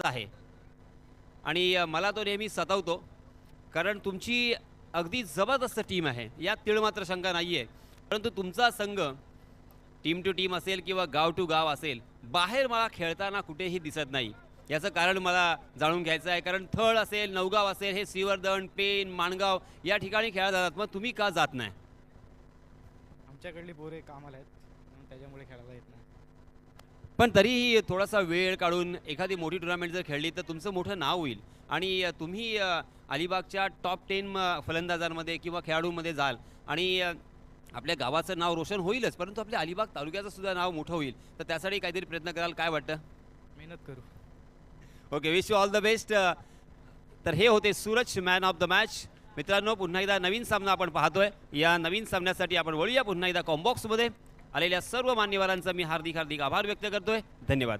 आहे आणि मला तो नेहमी सतावतो, कारण तुमची अगदी जबरदस्त टीम आहे, यात तीळ मात्र शंका नाही आहे. परंतु तुमचा संघ टीम टू टीम असेल किंवा गाव टू गाव असेल, बाहेर मला खेळताना कुठेही दिसत नाही. याचं कारण मला जाणून घ्यायचं आहे, कारण थळ असेल, नवगाव असेल, हे श्रीवर्धन, पेन, माणगाव या ठिकाणी खेळायला जातात, मग तुम्ही का जात नाही? आमच्याकडली पोरे कामाला आहेत म्हणून त्याच्यामुळे खेळायला येत नाही. पण तरीही थोडासा वेळ काढून एखादी मोठी टुर्नामेंट जर खेळली तर तुमचं मोठं नाव होईल आणि तुम्ही अलिबागच्या टॉप 10 फलंदाजांमध्ये किंवा खेळाडूंमध्ये जाल आणि आपल्या गावाचं नाव रोशन होईलच, परंतु आपल्या अलिबाग तालुक्याचं सुद्धा नाव मोठं होईल. तर त्यासाठी काहीतरी प्रयत्न कराल, काय वाटतं? मेहनत करू. Okay, wish you all the best. तर हे होते Suraj, man of the match. मित्रांनो, पुन्हा एकदा नवीन सामना आपण पाहतोय. या नवीन सामन्यासाठी आपण वळूया पुन्हा एकदा कॉम्बॉक्समध्ये. आलेल्या सर्व मान्यवरांचा मी हार्दिक हार्दिक आभार व्यक्त करतोय. धन्यवाद.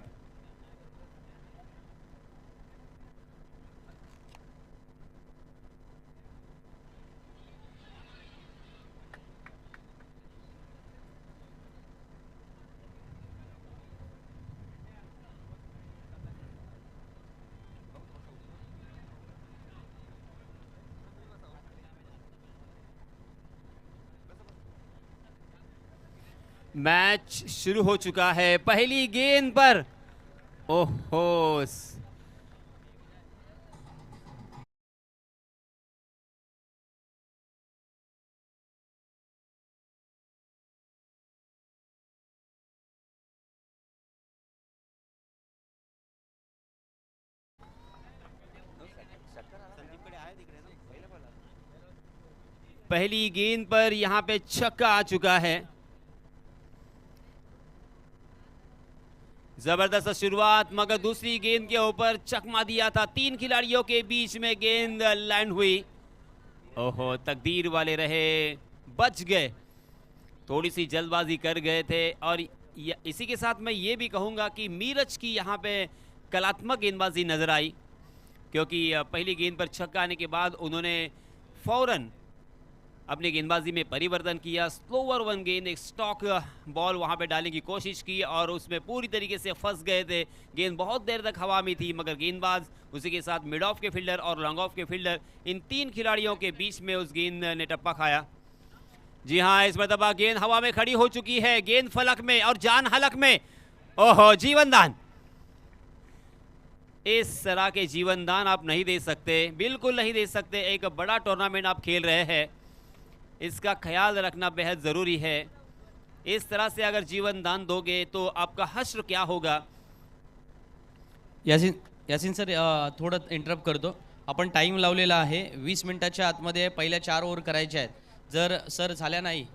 मैच शुरू हो चुका है. पहली गेंद पर ओहो, पहली गेंद पर यहां पे छक्का आ चुका है. जबरदस्त शुरुआत, मगर दूसरी गेंद के ऊपर चकमा दिया था. 3 खिलाड़ियों के बीच में गेंद लैंड हुई. ओहो, तकदीर वाले रहे, बच गए. थोड़ी सी जल्दबाजी कर गए थे. और इसी के साथ मैं ये भी कहूँगा कि मीरज की यहाँ पे कलात्मक गेंदबाजी नजर आई, क्योंकि पहली गेंद पर छक्का आने के बाद उन्होंने फौरन अपनी गेंदबाजी में परिवर्तन किया. स्लोवर वन गेंद, एक स्टॉक बॉल वहां पे डालने की कोशिश की और उसमें पूरी तरीके से फंस गए थे. गेंद बहुत देर तक हवा में थी, मगर गेंदबाज, उसी के साथ मिड ऑफ के फील्डर और long off K fielder, in 3 खिलाड़ियों के बीच में उस गेंद ने टप्पा खाया. जी हाँ, इस मरतबा गेंद हवा में खड़ी हो चुकी है. गेंद फलक में और जान हलक में. ओहो, जीवनदान. इस तरह के जीवनदान आप नहीं दे सकते, बिल्कुल नहीं दे सकते. एक बड़ा टूर्नामेंट आप खेल रहे हैं, इसका ख्याल रखना बेहद ज़रूरी है. इस तरह से अगर जीवन दान दोगे तो आपका हश्र क्या होगा? यासिन सर, थोडं इंटरप्ट करतो. आपण टाईम लावलेला आहे. 20 मिनिटाच्या आतमध्ये पहिल्या 4 ओव्हर करायच्या आहेत. जर सर झाल्या नाही,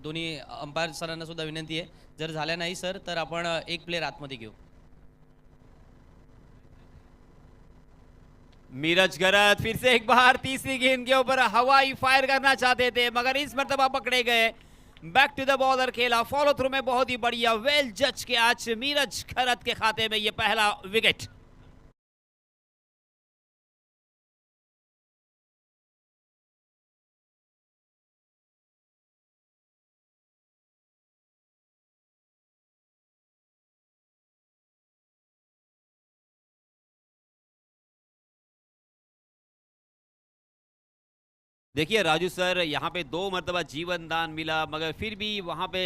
दोन्ही अंपायर सरांना सुद्धा विनंती आहे, जर झाल्या नाही सर तर आपण एक प्लेयर आतमध्ये घेऊ. मीरज गरत फिर से एक बार तीसरी गेंद के ऊपर हवाई फायर करना चाहते थे, मगर इस मरतबा पकड़े गए. बैक टू द बॉलर खेला, फॉलो थ्रू में बहुत ही बढ़िया, वेल जज के आज मीरज गरत के खाते में ये पहला विकेट. देखिए राजू सर, यहाँ पे 2 मरतबा जीवन दान मिला, मगर फिर भी वहाँ पे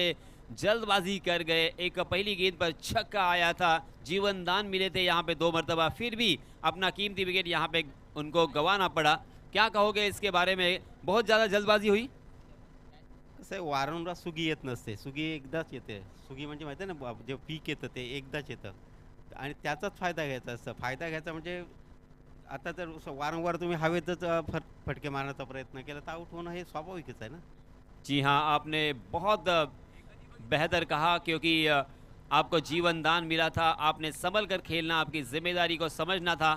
जल्दबाजी कर गए. एक पहली गेंद पर छक्का आया था, जीवन दान मिले थे यहाँ पे 2 मरतबा, फिर भी अपना कीमती विकेट यहाँ पे उनको गंवाना पड़ा. क्या कहोगे इसके बारे में? बहुत ज़्यादा जल्दबाजी हुई. कसं आहे, वारंवार सुगी येत नसते. सुगी एकदाच येते. सुगी म्हणजे माहिती आहे ना, जे पीक येतं ते एकदाच येतं आणि त्याचाच फायदा घ्यायचा असतं. फायदा घ्यायचा म्हणजे आता जर वारंवार तुम्ही हवेतच फटके मारण्याचा प्रयत्न केला तर आउट होणं हे स्वाभाविकच आहे ना. जी हाँ, आपने बहुत बेहतर कहा, क्योंकि आपको जीवन दान मिला था, आपने संभल कर खेलना, आपकी जिम्मेदारी को समझना था.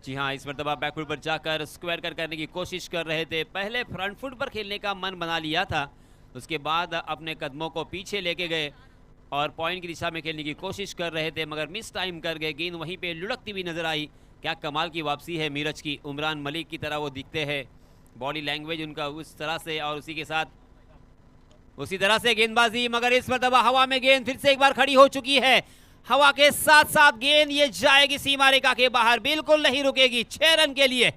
जी हाँ, इस मरतबा बैकफुट पर जाकर स्क्वायर करने की कोशिश कर रहे थे. पहले फ्रंट फुट पर खेलने का मन बना लिया था, उसके बाद अपने कदमों को पीछे लेके गए और पॉइंट की दिशा में खेलने की कोशिश कर रहे थे, मगर मिस टाइम कर गए. गेंद वहीं पे लुढ़कती हुई नजर आई. क्या कमाल की वापसी है मीरज की. उमरान मलिक की तरह वो दिखते हैं, बॉडी लैंग्वेज उनका उस तरह से, और उसी के साथ उसी तरह से गेंदबाजी. मगर इस मरतबा हवा में गेंद फिर से एक बार खड़ी हो चुकी है. हवा के साथ साथ गेंद ये जाएगी सीमा रेखा के बाहर, बिल्कुल नहीं रुकेगी। 6 रन के लिए।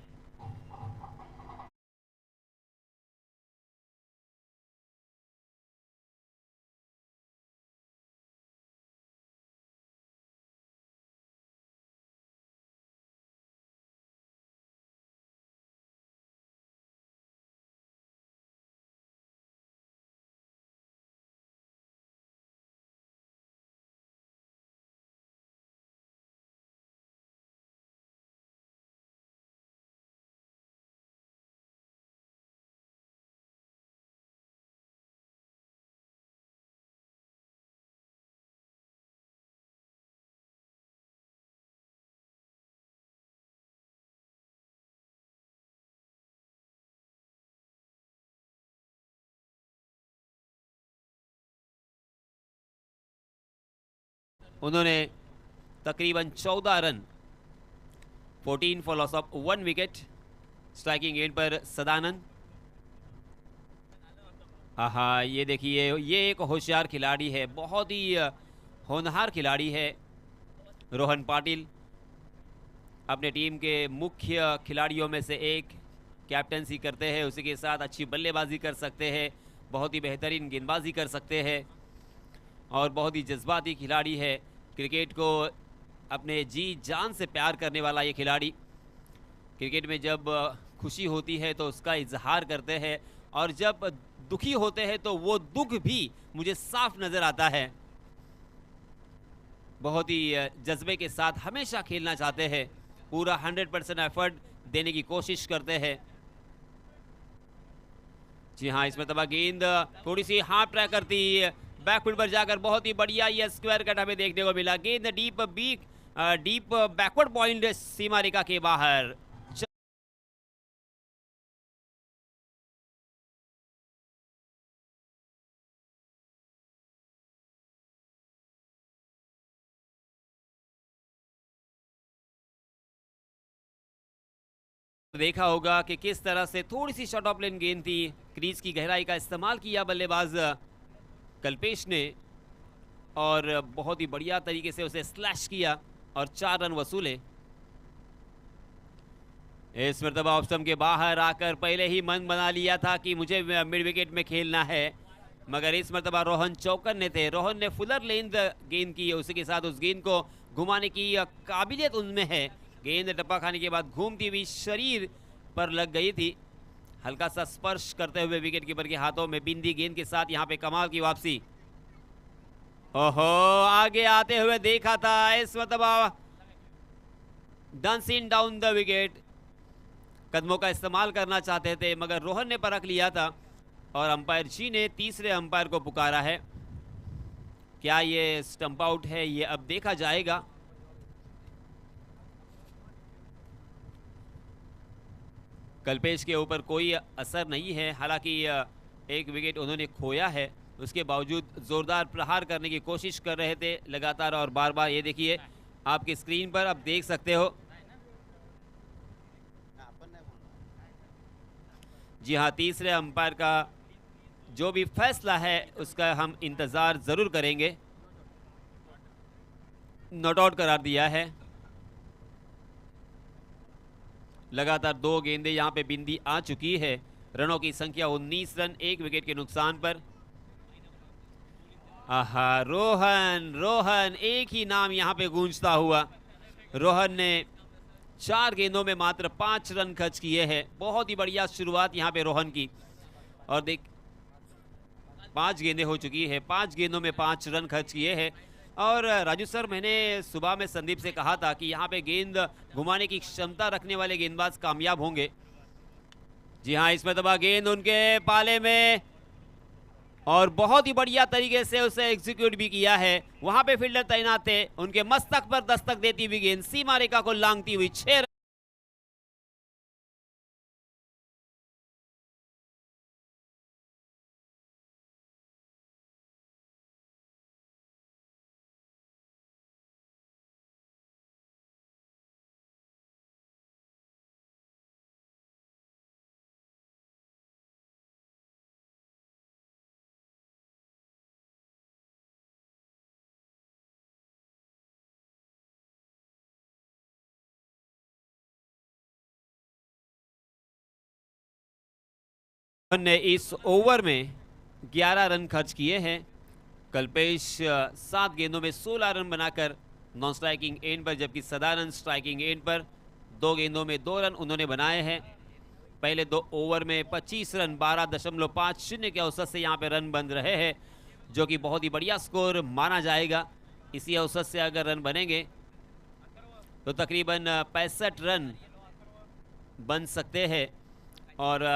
उन्होंने तकरीबन 14 run, 14 for loss of 1 wicket. Striking end पर सदानंद। हाँ, ये देखिए, ये एक होशियार खिलाड़ी है, बहुत ही होनहार खिलाड़ी है। रोहन पाटिल अपने टीम के मुख्य खिलाड़ियों में से एक, कैप्टनसी करते हैं, उसी के साथ अच्छी बल्लेबाजी कर सकते हैं, बहुत ही बेहतरीन गेंदबाजी कर सकते हैं और बहुत ही जज्बाती खिलाड़ी है। क्रिकेट को अपने जी जान से प्यार करने वाला ये खिलाड़ी। क्रिकेट में जब खुशी होती है तो उसका इजहार करते हैं और जब दुखी होते हैं तो वो दुख भी मुझे साफ नज़र आता है। बहुत ही जज्बे के साथ हमेशा खेलना चाहते हैं, पूरा 100% एफर्ट देने की कोशिश करते हैं। जी हाँ, इसमें तबा गेंद थोड़ी सी हाफ ट्रैक करती, बैकफुट पर जाकर बहुत ही बढ़िया ये स्क्वायर कट हमें देखने को मिला। गेंद डीप बैकवर्ड पॉइंट सीमा रेखा के बाहर। देखा होगा कि किस तरह से थोड़ी सी शॉर्ट ऑफ लेन गेंद थी, क्रीज की गहराई का इस्तेमाल किया बल्लेबाज कल्पेश ने और बहुत ही बढ़िया तरीके से उसे स्लैश किया और 4 रन वसूले। इस मरतबा ऑफ स्टंप के बाहर आकर पहले ही मन बना लिया था कि मुझे मिड विकेट में खेलना है, मगर इस मरतबा रोहन चौकन्ने थे। रोहन ने फुलर लेंथ गेंद की, उसी के साथ उस गेंद को घुमाने की काबिलियत उनमें है। गेंद टप्पा खाने के बाद घूमती हुई शरीर पर लग गई थी, हल्का सा स्पर्श करते हुए विकेट कीपर के हाथों में बिंदी गेंद के साथ यहाँ पे कमाल की वापसी। ओहो, आगे आते हुए देखा था, इस मरतबा डांसिंग डाउन द विकेट, कदमों का इस्तेमाल करना चाहते थे मगर रोहन ने परख लिया था और अंपायर जी ने तीसरे अंपायर को पुकारा है। क्या ये स्टंप आउट है, ये अब देखा जाएगा। कल्पेश के ऊपर कोई असर नहीं है, हालांकि एक विकेट उन्होंने खोया है, उसके बावजूद जोरदार प्रहार करने की कोशिश कर रहे थे लगातार और बार बार। ये देखिए आपकी स्क्रीन पर आप देख सकते हो। जी हाँ, तीसरे अंपायर का जो भी फैसला है उसका हम इंतज़ार ज़रूर करेंगे। नॉट आउट करार दिया है। लगातार 2 गेंदें यहाँ पे बिंदी आ चुकी है। रनों की संख्या 19 रन, 1 विकेट के नुकसान पर। आहा, रोहन एक ही नाम यहाँ पे गूंजता हुआ। रोहन ने 4 गेंदों में मात्र 5 रन खर्च किए हैं। बहुत ही बढ़िया शुरुआत यहाँ पे रोहन की। और देख, 5 गेंदें हो चुकी है, 5 गेंदों में 5 रन खर्च किए हैं। और राजू सर, मैंने सुबह में संदीप से कहा था कि यहाँ पे गेंद घुमाने की क्षमता रखने वाले गेंदबाज कामयाब होंगे। जी हाँ, इसमें तबा गेंद उनके पाले में और बहुत ही बढ़िया तरीके से उसे एग्जीक्यूट भी किया है। वहां पे फील्डर तैनात थे, उनके मस्तक पर दस्तक देती हुई गेंद सीमा रेखा को लांघती हुई 6 ने इस ओवर में 11 रन खर्च किए हैं। कल्पेश 7 गेंदों में 16 रन बनाकर नॉन स्ट्राइकिंग एंड पर, जबकि सदानंद स्ट्राइकिंग एंड पर 2 गेंदों में 2 रन उन्होंने बनाए हैं। पहले 2 ओवर में 25 रन 12.50 के औसत से यहाँ पे रन बन रहे हैं, जो कि बहुत ही बढ़िया स्कोर माना जाएगा। इसी औसत से अगर रन बनेंगे तो तकरीबन 65 रन बन सकते हैं, और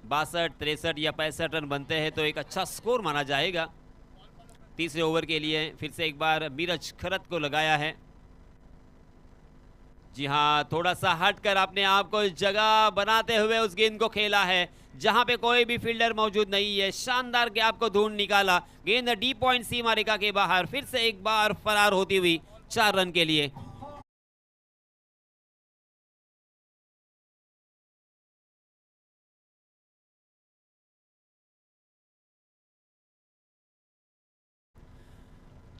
62, 63 या 65 रन बनते हैं तो एक अच्छा स्कोर माना जाएगा। तीसरे ओवर के लिए फिर से एक बार मीरज खरत को लगाया है। जी हाँ, थोड़ा सा हटकर अपने आप को जगह बनाते हुए उस गेंद को खेला है जहां पे कोई भी फील्डर मौजूद नहीं है। शानदार गैप को ढूंढ निकाला, गेंद डी पॉइंट सीमा रेखा के बाहर, फिर से एक बार फरार होती हुई 4 रन के लिए।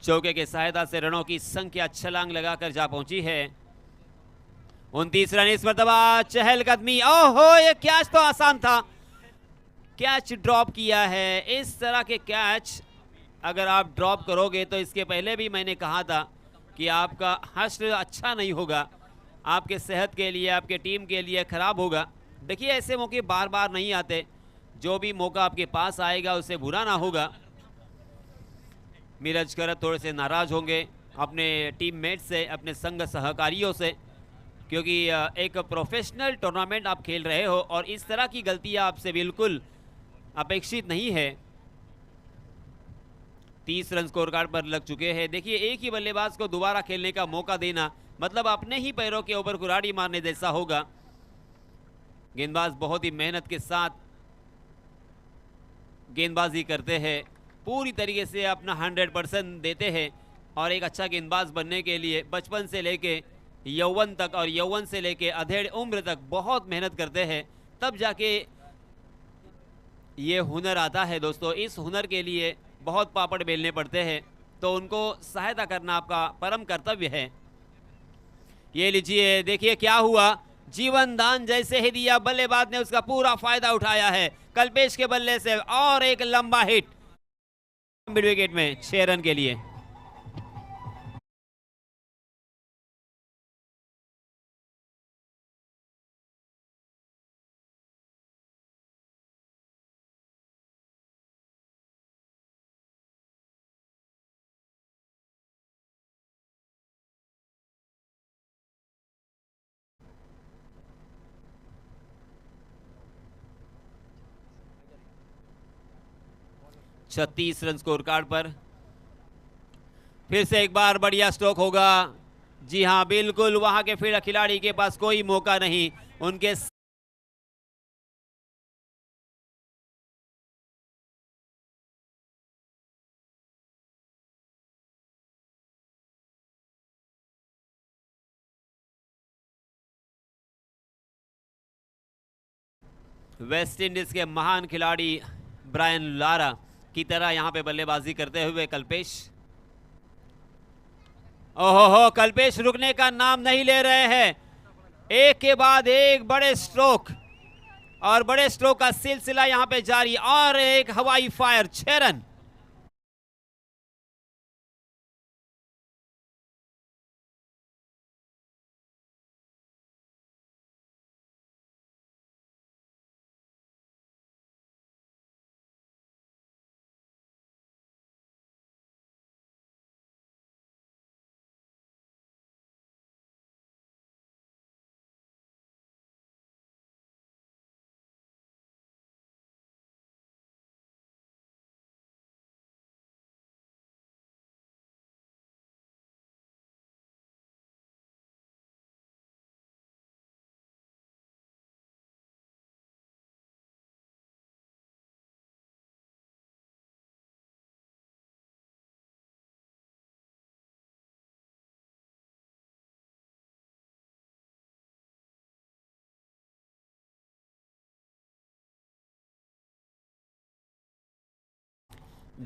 चौके के सहायता से रनों की संख्या छलांग लगाकर जा पहुंची है। 29 रन इस मरतबा चहलकदमी। ओहो, ये कैच तो आसान था, कैच ड्रॉप किया है। इस तरह के कैच अगर आप ड्रॉप करोगे तो इसके पहले भी मैंने कहा था कि आपका हश्र अच्छा नहीं होगा, आपके सेहत के लिए, आपके टीम के लिए खराब होगा। देखिए, ऐसे मौके बार बार नहीं आते, जो भी मौका आपके पास आएगा उसे बुरा ना होगा। मीरज खरत थोड़े से नाराज होंगे अपने टीममेट से, अपने संग सहकारियों से, क्योंकि एक प्रोफेशनल टूर्नामेंट आप खेल रहे हो और इस तरह की गलतियां आपसे बिल्कुल अपेक्षित नहीं है। 30 रन स्कोर कार्ड पर लग चुके हैं। देखिए, एक ही बल्लेबाज को दोबारा खेलने का मौका देना मतलब अपने ही पैरों के ऊपर कुल्हाड़ी मारने जैसा होगा। गेंदबाज बहुत ही मेहनत के साथ गेंदबाजी करते हैं, पूरी तरीके से अपना 100% देते हैं, और एक अच्छा गेंदबाज बनने के लिए बचपन से लेके यौवन तक और यौवन से लेके अधेड़ उम्र तक बहुत मेहनत करते हैं, तब जाके ये हुनर आता है। दोस्तों, इस हुनर के लिए बहुत पापड़ बेलने पड़ते हैं, तो उनको सहायता करना आपका परम कर्तव्य है। ये लीजिए, देखिए क्या हुआ, जीवन दान जैसे ही दिया, बल्लेबाज ने उसका पूरा फायदा उठाया है। कल्पेश के बल्ले से और एक लंबा हिट मिड विकेट में 6 रन के लिए। छत्तीस रन स्कोर कार्ड पर फिर से एक बार बढ़िया स्ट्रोक होगा। जी हां, बिल्कुल वहां के फील्ड खिलाड़ी के पास कोई मौका नहीं, उनके वेस्ट इंडीज के महान खिलाड़ी ब्रायन लारा की तरह यहां पे बल्लेबाजी करते हुए कल्पेश। ओहो, कल्पेश रुकने का नाम नहीं ले रहे हैं, एक के बाद एक बड़े स्ट्रोक, और बड़े स्ट्रोक का सिलसिला यहां पे जारी, और एक हवाई फायर, 6 रन।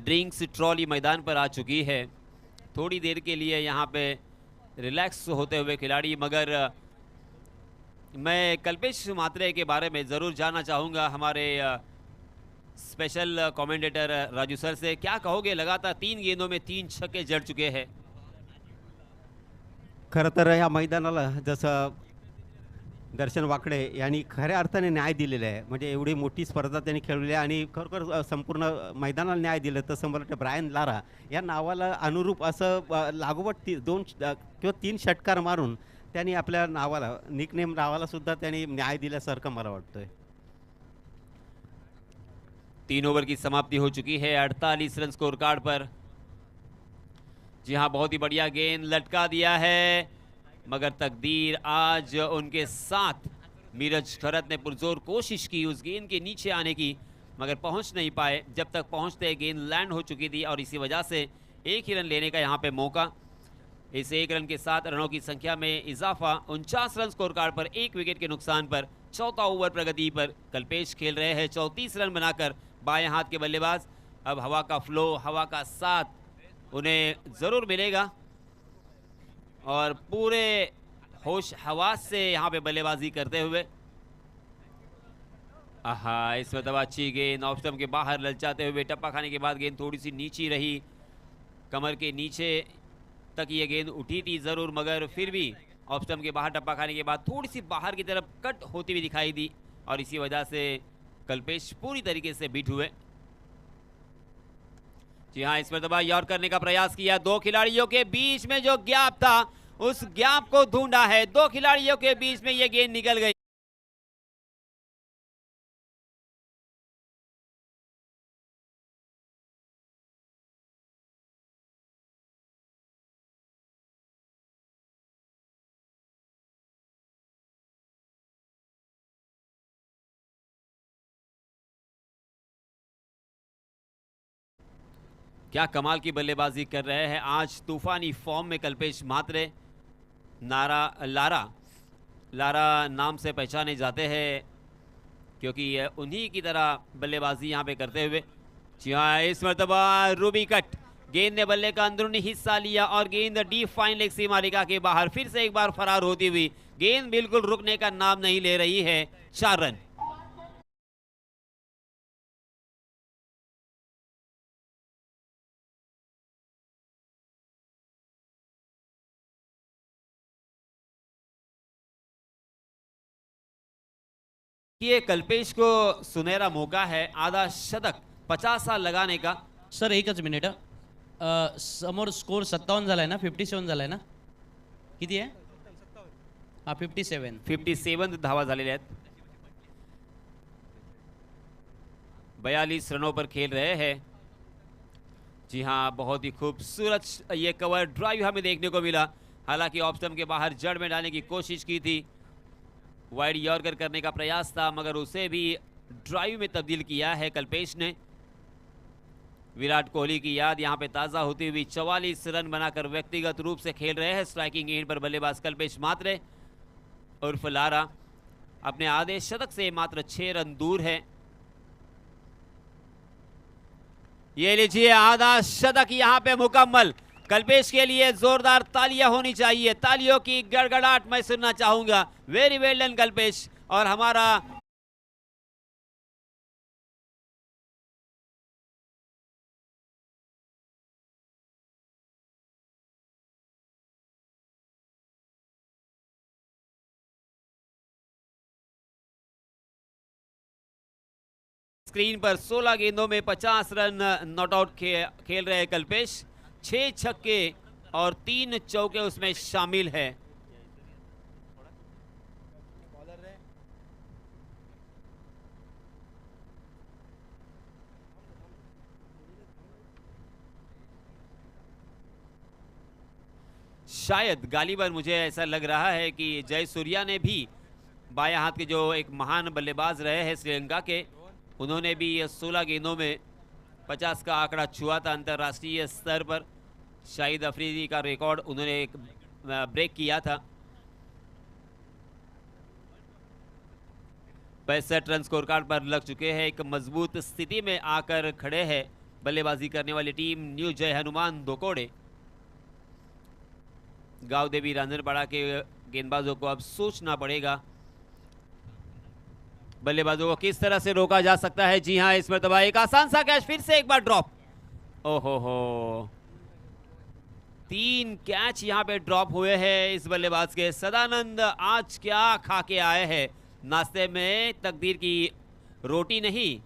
ड्रिंक्स ट्रॉली मैदान पर आ चुकी है। थोड़ी देर के लिए यहाँ पे रिलैक्स होते हुए खिलाड़ी, मगर मैं कल्पेश मात्रे के बारे में ज़रूर जानना चाहूँगा हमारे स्पेशल कमेंटेटर राजू सर से। क्या कहोगे, लगातार 3 गेंदों में 3 छक्के जड़ चुके हैं। खरं तर या मैदानाला जसं दर्शन वाकडे यांनी खऱ्या अर्थाने न्याय दिलेला आहे. म्हणजे एवढी मोठी स्पर्धा त्यांनी खेळवली आहे आणि खरोखर संपूर्ण मैदानाला न्याय दिलं. तसं मला वाटतं ब्रायन लारा या नावाला अनुरूप असं लागोपाठ 2 किंवा 3 षटकार मारून त्यांनी आपल्या नावाला निकनेम नावाला सुद्धा त्यांनी न्याय दिल्यासारखं मला वाटतंय. 3 ओवर की समाप्ति हो चुकी है 48 रन स्कोर कार्ड पर। जी हाँ, बहुत ही बढ़िया गेंद लटका दिया है, मगर तकदीर आज उनके साथ। नीरज खरत ने पुरजोर कोशिश की उस गेंद के नीचे आने की, मगर पहुंच नहीं पाए। जब तक पहुंचते गेंद लैंड हो चुकी थी और इसी वजह से एक ही रन लेने का यहाँ पे मौका। इस 1 रन के साथ रनों की संख्या में इजाफा। 49 रन स्कोर कार्ड पर 1 विकेट के नुकसान पर। चौथा ओवर प्रगति पर कल्पेश खेल रहे हैं 34 रन बनाकर। बाएं हाथ के बल्लेबाज। अब हवा का फ्लो, हवा का साथ उन्हें ज़रूर मिलेगा और पूरे होश हवास से यहाँ पे बल्लेबाजी करते हुए। आहा, इस मतलब अच्छी गेंद ऑफ स्टंप के बाहर ललचाते हुए, टप्पा खाने के बाद गेंद थोड़ी सी नीची रही, कमर के नीचे तक ये गेंद उठी थी ज़रूर, मगर फिर भी ऑफ स्टंप के बाहर टप्पा खाने के बाद थोड़ी सी बाहर की तरफ कट होती हुई दिखाई दी और इसी वजह से कल्पेश पूरी तरीके से बीट हुए। जी हाँ, इस मरतबा यॉर्क करने का प्रयास किया। 2 खिलाड़ियों के बीच में जो गैप था उस गैप को ढूंढा है। 2 खिलाड़ियों के बीच में ये गेंद निकल गई। क्या कमाल की बल्लेबाजी कर रहे हैं आज तूफानी फॉर्म में कल्पेश मात्रे। लारा नाम से पहचाने जाते हैं क्योंकि उन्हीं की तरह बल्लेबाजी यहाँ पे करते हुए। जी हाँ, इस मरतबा रूबी कट गेंद ने बल्ले का अंदरूनी हिस्सा लिया और गेंद डीप फाइन लेग सीमा रेखा के बाहर फिर से एक बार फरार होती हुई। गेंद बिल्कुल रुकने का नाम नहीं ले रही है। 4 रन। ये कल्पेश को सुनहरा मौका है आधा शतक 50 साल लगाने का। सर एकच मिनिट समोर स्कोर 57 झालाय ना, 57 झालाय ना, किती आहे? हा 57 धावा झालेल्या आहेत। 42 रनों पर खेल रहे हैं। जी हाँ, बहुत ही खूबसूरत ये कवर ड्राइव हमें देखने को मिला। हालांकि ऑफ स्टंप के बाहर जड़ में डालने की कोशिश की थी, वाइड यॉर्कर करने का प्रयास था, मगर उसे भी ड्राइव में तब्दील किया है कल्पेश ने। विराट कोहली की याद यहाँ पे ताज़ा होती हुई 44 रन बनाकर व्यक्तिगत रूप से खेल रहे हैं स्ट्राइकिंग एंड पर बल्लेबाज कल्पेश मात्रे उर्फ लारा। अपने आधे शतक से मात्र 6 रन दूर है। ये लीजिए आधा शतक यहाँ पे मुकम्मल। कल्पेश के लिए जोरदार तालियां होनी चाहिए। तालियों की गड़गड़ाहट मैं सुनना चाहूंगा। वेरी वेल डन कल्पेश। और हमारा स्क्रीन पर 16 गेंदों में 50 रन नॉट आउट खेल रहे कल्पेश। 6 छक्के और 3 चौके उसमें शामिल है। शायद गालिबन मुझे ऐसा लग रहा है कि जयसूर्या ने भी, बाएं हाथ के जो एक महान बल्लेबाज रहे हैं श्रीलंका के, उन्होंने भी 16 गेंदों में 50 का आंकड़ा छुआ था अंतर्राष्ट्रीय स्तर पर। शाहिद अफरीदी का रिकॉर्ड उन्होंने एक ब्रेक किया था। 65 रन स्कोर कार्ड पर लग चुके हैं। एक मजबूत स्थिति में आकर खड़े हैं बल्लेबाजी करने वाली टीम न्यू जय हनुमान दोकोड़े। गांव देवी रांझनपाड़ा के गेंदबाजों को अब सोचना पड़ेगा बल्लेबाजों को किस तरह से रोका जा सकता है। जी हाँ, इस मरतबा एक आसान सा कैच, फिर से एक बार ड्रॉप। ओहो हो, 3 कैच यहाँ पे ड्रॉप हुए हैं इस बल्लेबाज के। सदानंद आज क्या खा के आए हैं नाश्ते में? तकदीर की रोटी नहीं,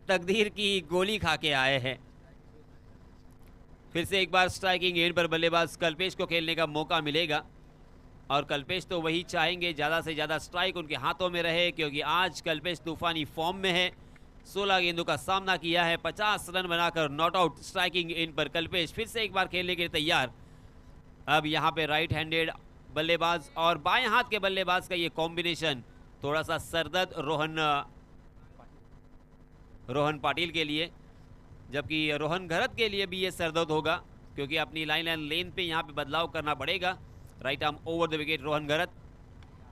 तकदीर की गोली खा के आए हैं। फिर से एक बार स्ट्राइकिंग एंड पर बल्लेबाज कल्पेश को खेलने का मौका मिलेगा, और कल्पेश तो वही चाहेंगे, ज़्यादा से ज़्यादा स्ट्राइक उनके हाथों में रहे, क्योंकि आज कल्पेश तूफानी फॉर्म में है। 16 गेंदों का सामना किया है, 50 रन बनाकर नॉट आउट। स्ट्राइकिंग एंड पर कल्पेश फिर से एक बार खेलने के लिए तैयार। अब यहाँ पे राइट हैंडेड बल्लेबाज और बाएं हाथ के बल्लेबाज का ये कॉम्बिनेशन थोड़ा सा सरदर्द रोहन पाटिल के लिए, जबकि रोहन घरत के लिए भी ये सरदर्द होगा, क्योंकि अपनी लाइन एंड लेन पे यहाँ पे बदलाव करना पड़ेगा। Right arm over the wicket Rohan Gharat.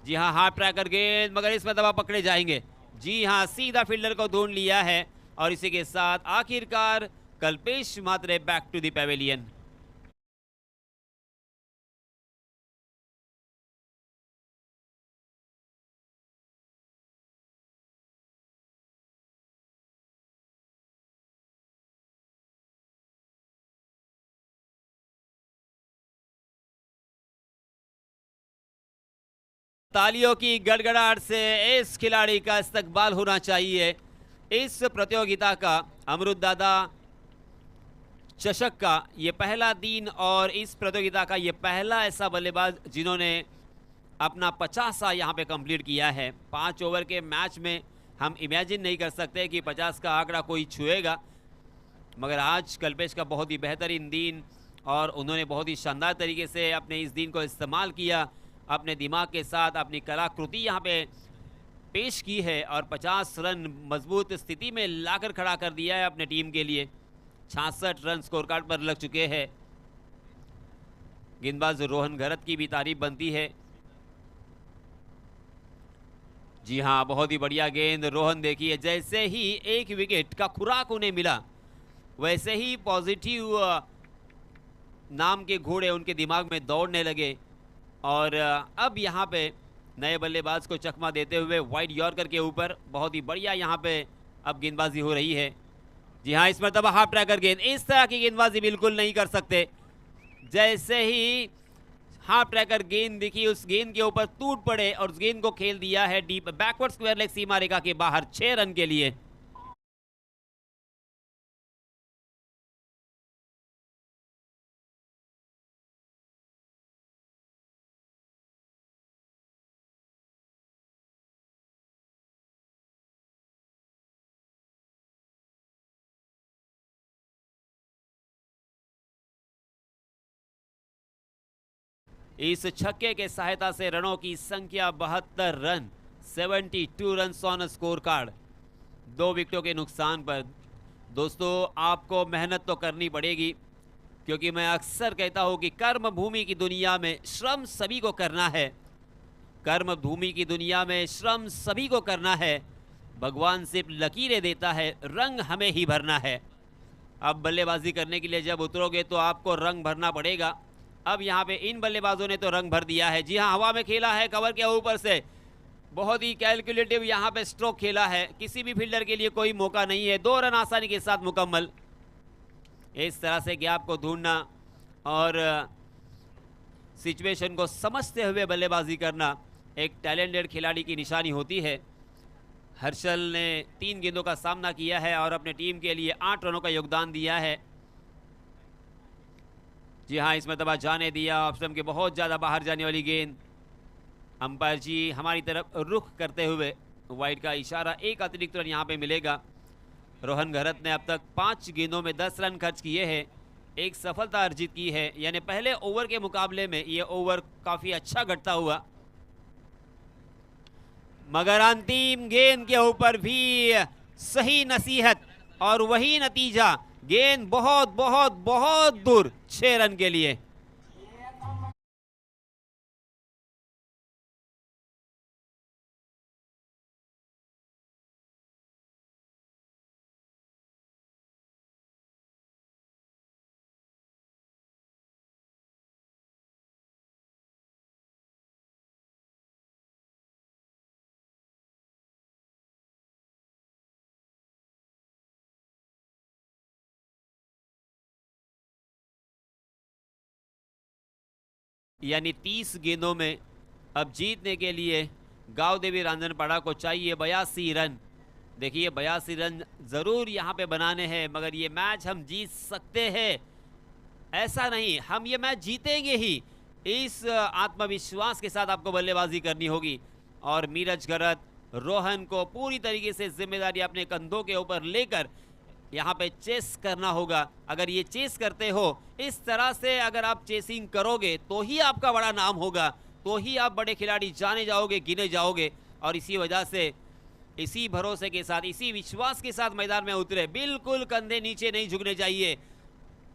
जी हाँ, हार्ड ट्रैकर गेंद, मगर इसमें दबा पकड़े जाएंगे। जी हाँ, सीधा फील्डर को ढूंढ लिया है, और इसी के साथ आखिरकार कल्पेश मात्रे बैक टू द पेविलियन। तालियों की गड़गड़ाहट से इस खिलाड़ी का इस्तकबाल होना चाहिए। इस प्रतियोगिता का, अमरुद दादा चषक का ये पहला दिन, और इस प्रतियोगिता का ये पहला ऐसा बल्लेबाज जिन्होंने अपना 50 यहाँ पे कंप्लीट किया है। 5 ओवर के मैच में हम इमेजिन नहीं कर सकते कि 50 का आंकड़ा कोई छुएगा, मगर आज कल्पेश का बहुत ही बेहतरीन दिन, और उन्होंने बहुत ही शानदार तरीके से अपने इस दिन को इस्तेमाल किया, अपने दिमाग के साथ अपनी कलाकृति यहाँ पे पेश की है, और 50 रन मजबूत स्थिति में लाकर खड़ा कर दिया है अपने टीम के लिए। 66 रन स्कोर कार्ड पर लग चुके हैं। गेंदबाज रोहन घरत की भी तारीफ बनती है। जी हाँ, बहुत ही बढ़िया गेंद रोहन। देखिए, जैसे ही एक विकेट का खुराक उन्हें मिला, वैसे ही पॉजिटिव नाम के घोड़े उनके दिमाग में दौड़ने लगे, और अब यहाँ पे नए बल्लेबाज को चकमा देते हुए वाइड यॉर्कर के ऊपर बहुत ही बढ़िया यहाँ पे अब गेंदबाजी हो रही है। जी हाँ, इस मरतबा हाफ ट्रैकर गेंद, इस तरह की गेंदबाजी बिल्कुल नहीं कर सकते। जैसे ही हाफ ट्रैकर गेंद दिखी, उस गेंद के ऊपर टूट पड़े और उस गेंद को खेल दिया है डीप बैकवर्ड स्क्वायर लेग सीमा रेखा के बाहर 6 रन के लिए। इस छक्के के सहायता से रनों की संख्या 72 run, 72 run on score card, 2 विकेटों के नुकसान पर। दोस्तों, आपको मेहनत तो करनी पड़ेगी, क्योंकि मैं अक्सर कहता हूं कि कर्म भूमि की दुनिया में श्रम सभी को करना है। कर्म भूमि की दुनिया में श्रम सभी को करना है। भगवान सिर्फ लकीरें देता है, रंग हमें ही भरना है। अब बल्लेबाजी करने के लिए जब उतरोगे तो आपको रंग भरना पड़ेगा। अब यहाँ पे इन बल्लेबाजों ने तो रंग भर दिया है। जी हाँ, हवा में खेला है कवर के ऊपर से, बहुत ही कैलकुलेटिव यहाँ पे स्ट्रोक खेला है। किसी भी फील्डर के लिए कोई मौका नहीं है। 2 रन आसानी के साथ मुकम्मल। इस तरह से गैप को ढूंढना और सिचुएशन को समझते हुए बल्लेबाजी करना एक टैलेंटेड खिलाड़ी की निशानी होती है। हर्षल ने 3 गेंदों का सामना किया है और अपने टीम के लिए 8 रनों का योगदान दिया है। जी हाँ, इसमें दबा जाने दिया, ऑफ स्टंप के बहुत ज़्यादा बाहर जाने वाली गेंद। अंपायर जी हमारी तरफ रुख करते हुए वाइड का इशारा, एक अतिरिक्त रन यहाँ पे मिलेगा। रोहन घरत ने अब तक 5 गेंदों में 10 रन खर्च किए हैं, एक सफलता अर्जित की है, यानी पहले ओवर के मुकाबले में ये ओवर काफ़ी अच्छा घटता हुआ। मगर अंतिम गेंद के ऊपर भी सही नसीहत और वही नतीजा, गेंद बहुत बहुत बहुत दूर, 6 रन के लिए। यानी 30 गेंदों में अब जीतने के लिए गांव देवी रांझनपाड़ा को चाहिए 82 रन। देखिए 82 रन ज़रूर यहाँ पे बनाने हैं, मगर ये मैच हम जीत सकते हैं, ऐसा नहीं, हम ये मैच जीतेंगे ही। इस आत्मविश्वास के साथ आपको बल्लेबाजी करनी होगी और मीरज गरत, रोहन को पूरी तरीके से जिम्मेदारी अपने कंधों के ऊपर लेकर यहाँ पे चेस करना होगा। अगर ये चेस करते हो, इस तरह से अगर आप चेसिंग करोगे तो ही आपका बड़ा नाम होगा, तो ही आप बड़े खिलाड़ी जाने जाओगे, गिने जाओगे। और इसी वजह से, इसी भरोसे के साथ, इसी विश्वास के साथ मैदान में उतरे। बिल्कुल कंधे नीचे नहीं झुकने चाहिए,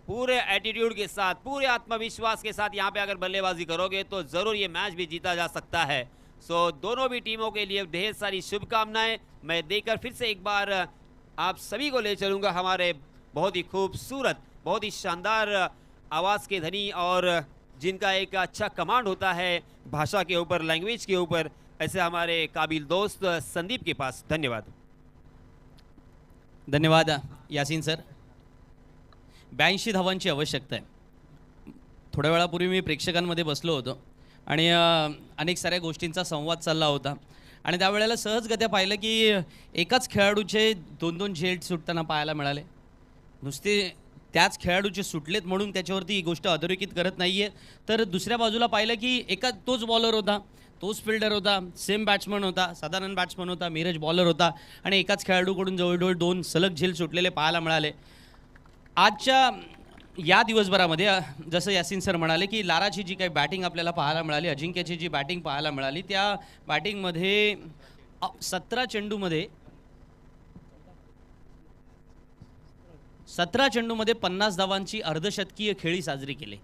पूरे एटीट्यूड के साथ, पूरे आत्मविश्वास के साथ यहाँ पे अगर बल्लेबाजी करोगे तो ज़रूर ये मैच भी जीता जा सकता है। सो दोनों भी टीमों के लिए ढेर सारी शुभकामनाएं मैं देकर फिर से एक बार आप सभी को ले चलूँगा हमारे बहुत ही खूबसूरत, बहुत ही शानदार आवाज़ के धनी और जिनका एक अच्छा कमांड होता है भाषा के ऊपर, लैंग्वेज के ऊपर, ऐसे हमारे काबिल दोस्त संदीप के पास। धन्यवाद। धन्यवाद यासीन सर। 82 धावांची आवश्यकता आहे। थोड्या वेळापूर्वी मी प्रेक्षकांमध्ये बसलो होतो आणि अनेक साऱ्या गोष्टींचा संवाद चालला होता आणि त्यावेळेला सहजगत्या पाहिलं की एकाच खेळाडूचे 2-2 झेल सुटताना पाहायला मिळाले। नुसते त्याच खेळाडूचे सुटलेत म्हणून त्याच्यावरती ही गोष्ट अधोरेखित करत नाहीये, तर दुसऱ्या बाजूला पाहिलं की तोच बॉलर होता, तोच फिल्डर होता, सेम बॅट्समन होता, साधारण बॅट्समन होता, मीरज बॉलर होता आणि एकाच खेळाडूकडून जवळजवळ 2 सलग झेल सुटलेले पाहायला मिळाले। आजच्या या दिवसभरामध्ये जसं यासीन सर म्हणाले की लाराची जी काही बॅटिंग आपल्याला पाहायला मिळाली, अजिंक्यची जी बॅटिंग पाहायला मिळाली, त्या बॅटिंगमध्ये 17 चेंडूमध्ये 50 धावांची अर्धशतकीय खेळी साजरी केली।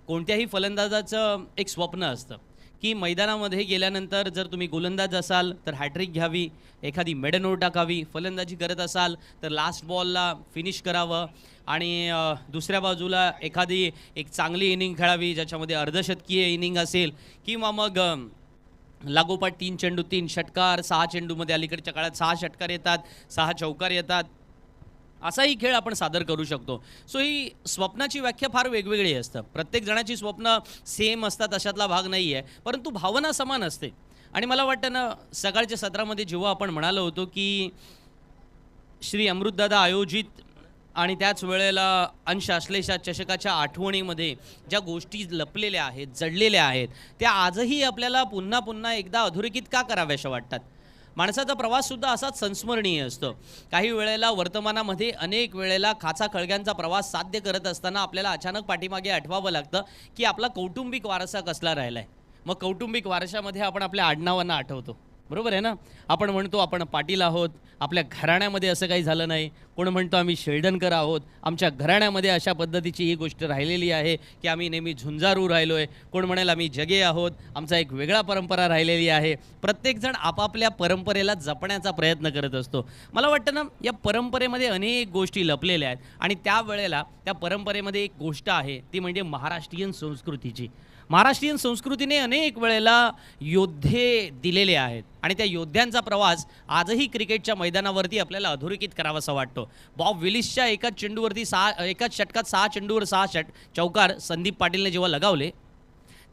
कोणत्याही फलंदाजाचं एक स्वप्न असतं की मैदानामध्ये गेल्यानंतर जर तुम्ही गोलंदाज असाल तर हॅट्रिक घ्यावी, एखादी मेडन ओव्हर टाकावी, फलंदाजी करत असाल तर लास्ट बॉलला फिनिश करावं आणि दुसऱ्या बाजूला एखादी एक चांगली इनिंग खेळावी ज्याच्यामध्ये अर्धशतकीय इनिंग असेल, किंवा मग लागोपाठ 3 चेंडू 3 षटकार, 6 चेंडूमध्ये अलीकडच्या काळात 6 षटकार येतात, 6 चौकार येतात, असाही खेळ आपण सादर करू शकतो। सो ही स्वप्नाची व्याख्या फार वेगवेगळी असतं, प्रत्येक जणाची स्वप्न सेम असतात अशातला भाग नाही आहे, परंतु भावना समान असते। आणि मला वाटतं ना, सकाळच्या सत्रामध्ये जेव्हा आपण म्हणालो होतो की श्री अमृतदादा आयोजित आणि त्याच वेळेला अंश आश्लेषा चषकाच्या आठवणीमध्ये ज्या गोष्टी लपलेल्या आहेत, जडलेल्या आहेत, त्या आजही आपल्याला पुन्हा पुन्हा एकदा अधोरेखित का कराव्याशा वाटतात। माणसाचा प्रवाससुद्धा असाच संस्मरणीय असतो। काही वेळेला वर्तमानामध्ये अनेक वेळेला खाचा खळग्यांचा प्रवास साध्य करत असताना आपल्याला अचानक पाठीमागे आठवावं लागतं की आपला कौटुंबिक वारसा कसला राहिला आहे। मग कौटुंबिक वारशामध्ये आपण आपल्या आडनावांना आठवतो, बरोबर आहे ना। आपण म्हणतो आपण पाटील आहोत, आपल्या घराण्यामध्ये असं काही झालं नाही। कोण म्हणतो आम्ही शेळडणकर आहोत, आमच्या घराण्यामध्ये अशा पद्धतीची ही गोष्ट राहिलेली आहे की आम्ही नेहमी झुंजारू राहिलो आहे। कोण म्हणेल आम्ही जगे आहोत, आमचा एक वेगळा परंपरा राहिलेली आहे। प्रत्येकजण आपापल्या परंपरेला जपण्याचा प्रयत्न करत असतो। मला वाटतं ना, या परंपरेमध्ये अनेक गोष्टी लपलेल्या आहेत आणि त्यावेळेला त्या परंपरेमध्ये एक गोष्ट आहे ती म्हणजे महाराष्ट्रीयन संस्कृतीची। महाराष्ट्रीयन संस्कृतीने अनेक वेळेला योद्धे दिलेले आहेत आणि त्या योद्ध्यांचा प्रवास आजही क्रिकेटच्या मैदानावरती आपल्याला अधोरेखित करावासा वाटतो। बॉब विलिसच्या एकाच षटकात 6 चेंडूवर 6 चौकार संदीप पाटीलने जेव्हा लगावले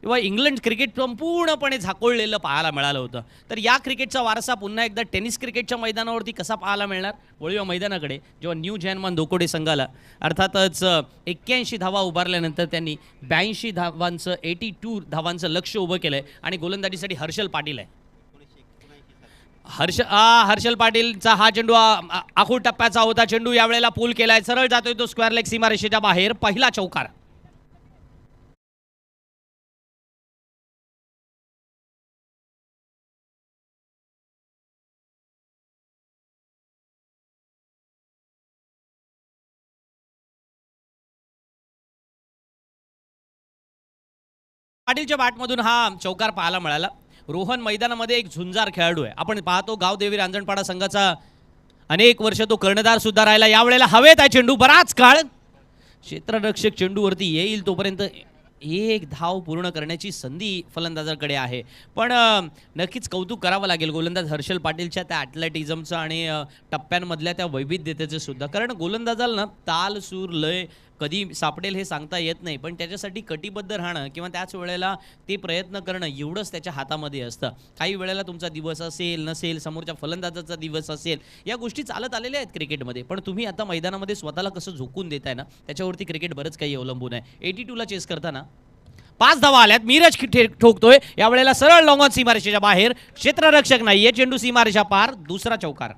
तेव्हा इंग्लंड क्रिकेट संपूर्णपणे झाकोळलेलं पाहायला मिळालं होतं। तर या क्रिकेटचा वारसा पुन्हा एकदा टेनिस क्रिकेटच्या मैदानावरती कसा पाहायला मिळणार? वळूया मैदानाकडे। जेव्हा न्यू जॅनमान दोकोडे संघाला अर्थातच 81 धावा उभारल्यानंतर त्यांनी 82 धावांचं 82 धावांचं लक्ष्य उभं केलंय आणि गोलंदाजीसाठी हर्षल पाटील आहे। हर्षल पाटीलचा हा चेंडू आखूड टप्प्याचा होता, चेंडू यावेळेला पूल केलाय, सरळ जातोय तो स्क्वेअर लेग सीमारेषेच्या बाहेर, पहिला चौकार। पाटीलच्या बॅटमधून हा चौकार पाहायला मिळाला। रोहन मैदानामध्ये एक झुंजार खेळाडू आहे। आपण पाहतो गाव देवी रांजणपाडा संघाचा अनेक वर्ष तो कर्णधार सुद्धा राहिला। यावेळेला हवेत आहे चेंडू, बराच काळ क्षेत्ररक्षक चेंडूवरती येईल तोपर्यंत एक धाव पूर्ण करण्याची संधी फलंदाजाकडे आहे। पण नक्कीच कौतुक करावं लागेल गोलंदाज हर्षल पाटीलच्या त्या ॲथलेटिझमचं आणि टप्प्यांमधल्या त्या वैविध्यतेचं सुद्धा, कारण गोलंदाजाला ना ताल सूर लय कधी सापडेल हे सांगता येत नाही, पण त्याच्यासाठी कटिबद्ध राहणं किंवा त्याच वेळेला ते प्रयत्न करणं एवढंच त्याच्या हातामध्ये असतं. काही वेळेला तुमचा दिवस असेल नसेल, समोरच्या फलंदाजाचा दिवस असेल, या गोष्टी चालत आलेल्या आहेत क्रिकेटमध्ये. पण तुम्ही आता मैदानामध्ये स्वतःला कसं झोकून देताय ना, त्याच्यावरती क्रिकेट बरंच काही अवलंबून आहे. 82ला चेस करताना 5 धावा आल्यात. मीरज ठोकतोय यावेळेला सरळ लॉंग ऑन सीमारेषेच्या बाहेर, क्षेत्ररक्षक नाहीये, चेंडू सीमारेषा पार, दुसरा चौकार.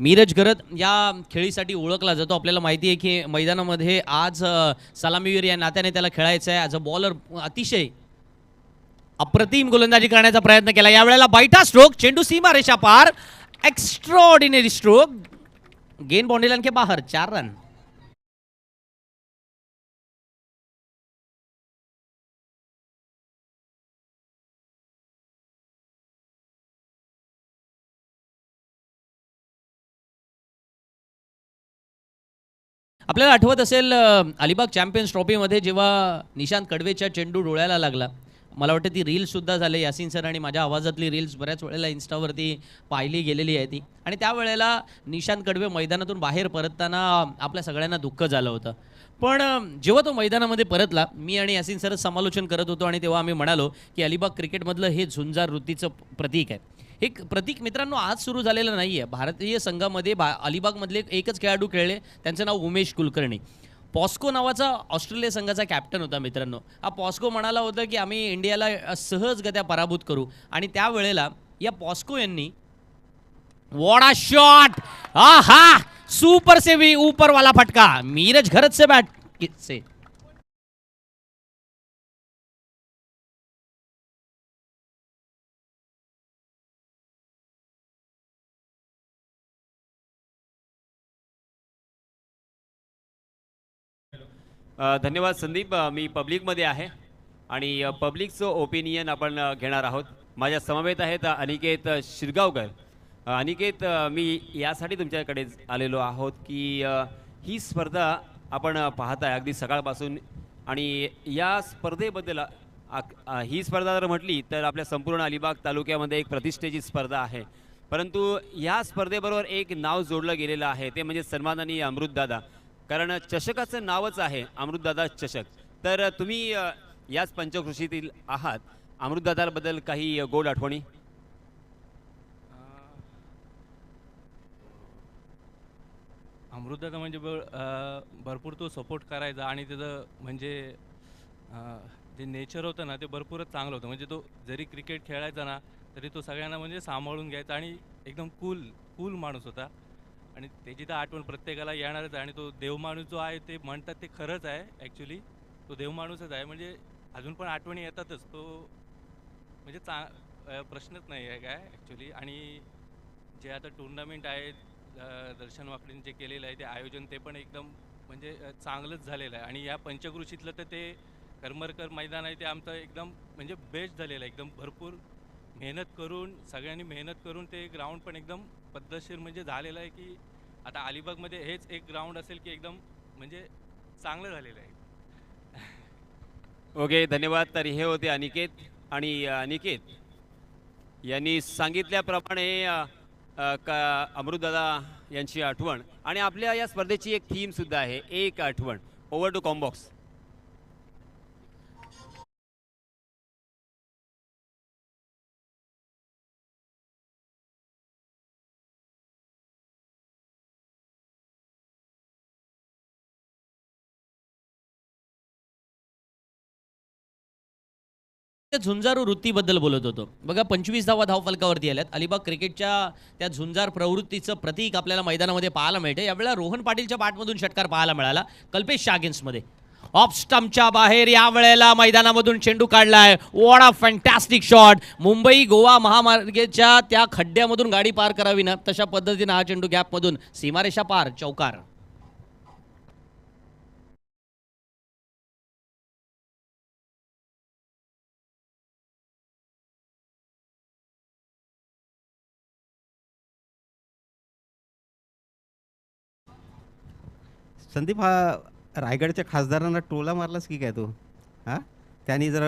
मीरज गरत या खेळीसाठी ओळखला जातो. आपल्याला माहिती आहे की मैदानामध्ये आज सलामीवीर या नात्याने त्याला खेळायचं आहे. ॲज अ बॉलर अतिशय अप्रतिम गोलंदाजी करण्याचा प्रयत्न केला. यावेळेला बैठा स्ट्रोक, चेंडू सीमा रेषा पार, एक्स्ट्राऑर्डिनरी स्ट्रोक, गेंद बाउंड्री लाइन के बाहर, 4 रन. आपल्याला आठवत असेल अलिबाग चॅम्पियन्स ट्रॉफीमध्ये जेव्हा निशांत कडवेच्या चेंडू डोळ्याला लागला, मला वाटतं ती रील्ससुद्धा झाली. यासिन सर आणि माझ्या आवाजातली रील्स बऱ्याच वेळेला इन्स्टावरती पाहिली गेलेली आहे ती. आणि त्यावेळेला निशांत कडवे मैदानातून बाहेर परतताना आपल्या सगळ्यांना दुःख झालं होतं. पण जेव्हा तो मैदानामध्ये परतला, मी आणि यासिन सरच समालोचन करत होतो आणि तेव्हा आम्ही म्हणालो की अलिबाग क्रिकेटमधलं हे झुंजार वृत्तीचं प्रतीक आहे. हे प्रतीक मित्रांनो आज सुरू झालेलं नाही आहे. भारतीय संघामध्ये अलिबागमधले एकच खेळाडू खेळले, त्यांचं नाव उमेश कुलकर्णी. पॉस्को नावाचा ऑस्ट्रेलिया संघाचा कॅप्टन होता मित्रांनो. हा पॉस्को म्हणाला होता की आम्ही इंडियाला सहजगत्या पराभूत करू, आणि त्यावेळेला या पॉस्को यांनी वॉडा शॉट, आहा सुपर से भी ऊपर वाला फटका, मीरज घरत से बैट से. धन्यवाद संदीप. मी पब्लिकमध्ये आहे आणि पब्लिकचं ओपिनियन आपण घेणार आहोत. माझ्या समवेत आहेत अनिकेत शिरगावकर. अनिकेत, मी यासाठी तुमच्याकडे आलेलो आहोत की ही स्पर्धा आपण पाहताय अगदी सकाळपासून, आणि या स्पर्धेबद्दल ही स्पर्धा जर म्हटली तर आपल्या संपूर्ण अलिबाग तालुक्यामध्ये एक प्रतिष्ठेची स्पर्धा आहे. परंतु या स्पर्धेबरोबर एक नाव जोडलं गेलेलं आहे, ते म्हणजे सन्माननीय अमृतदादा. कारण चषकाचं नावच आहे अमृतदादा चषक. तर तुम्ही याच पंचकृषीतील आहात, अमृतदादाबद्दल काही गोड आठवणी? अमृतदादा म्हणजे भरपूर तो सपोर्ट करायचा, आणि त्याचं म्हणजे जे नेचर होतं ना ते भरपूरच चांगलं होतं. म्हणजे तो जरी क्रिकेट खेळायचा ना तरी तो सगळ्यांना म्हणजे सांभाळून घ्यायचा, आणि एकदम कूल माणूस होता. आणि त्याची तर आठवण प्रत्येकाला येणारच आहे. आणि तो देवमाणूस जो आहे ते म्हणतात ते खरंच आहे. ॲक्च्युली तो देवमाणूसच आहे. म्हणजे अजून पण आठवणी येतातच. तो म्हणजे प्रश्नच नाही आहे काय ॲक्च्युली. आणि जे आता टुर्नामेंट आहे दर्शन वाकडीने जे केलेलं आहे ते आयोजन, ते पण एकदम म्हणजे चांगलंच झालेलं आहे. आणि या पंचकृषीतलं तर ते करमरकर मैदान आहे ते आमचं एकदम म्हणजे बेस्ट झालेलं आहे. एकदम भरपूर सगळ्यांनी मेहनत करून ते ग्राउंड पण एकदम पद्धतशीर म्हणजे झालेलं आहे, की आता अलिबागमध्ये हेच एक ग्राउंड असेल की एकदम म्हणजे चांगलं झालेलं आहे. ओके, धन्यवाद. तर हे होते अनिकेत. आणि अनिकेत यांनी सांगितल्याप्रमाणे का अमृतदादा यांची आठवण, आणि आपल्या या स्पर्धेची एक थीम सुद्धा आहे, एक आठवण. Over to combox. झुंजारू वृत्तीबद्दल बोलत होतो. बघा 25 धावा धावफलकावरती आल्यात. अलिबाग क्रिकेटच्या त्या झुंजार प्रवृत्तीचं प्रतीक आपल्याला मैदानामध्ये पाहायला मिळते. यावेळेला रोहन पाटीलच्या बॅटमधून षटकार पाहायला मिळाला. कल्पेश शागिन्समध्ये ऑफ स्टंपच्या बाहेर यावेळेला मैदानामधून चेंडू काढलाय. What a fantastic shot. Mumbai Goa महामार्गाच्या त्या खड्ड्यामधून गाडी पार करावी ना तशा पद्धतीनं हा चेंडू गॅपमधून सीमारेषा पार, चौकार. संदीप हा रायगडच्या खासदारांना टोला मारलास की काय तू? हां, त्यांनी जरा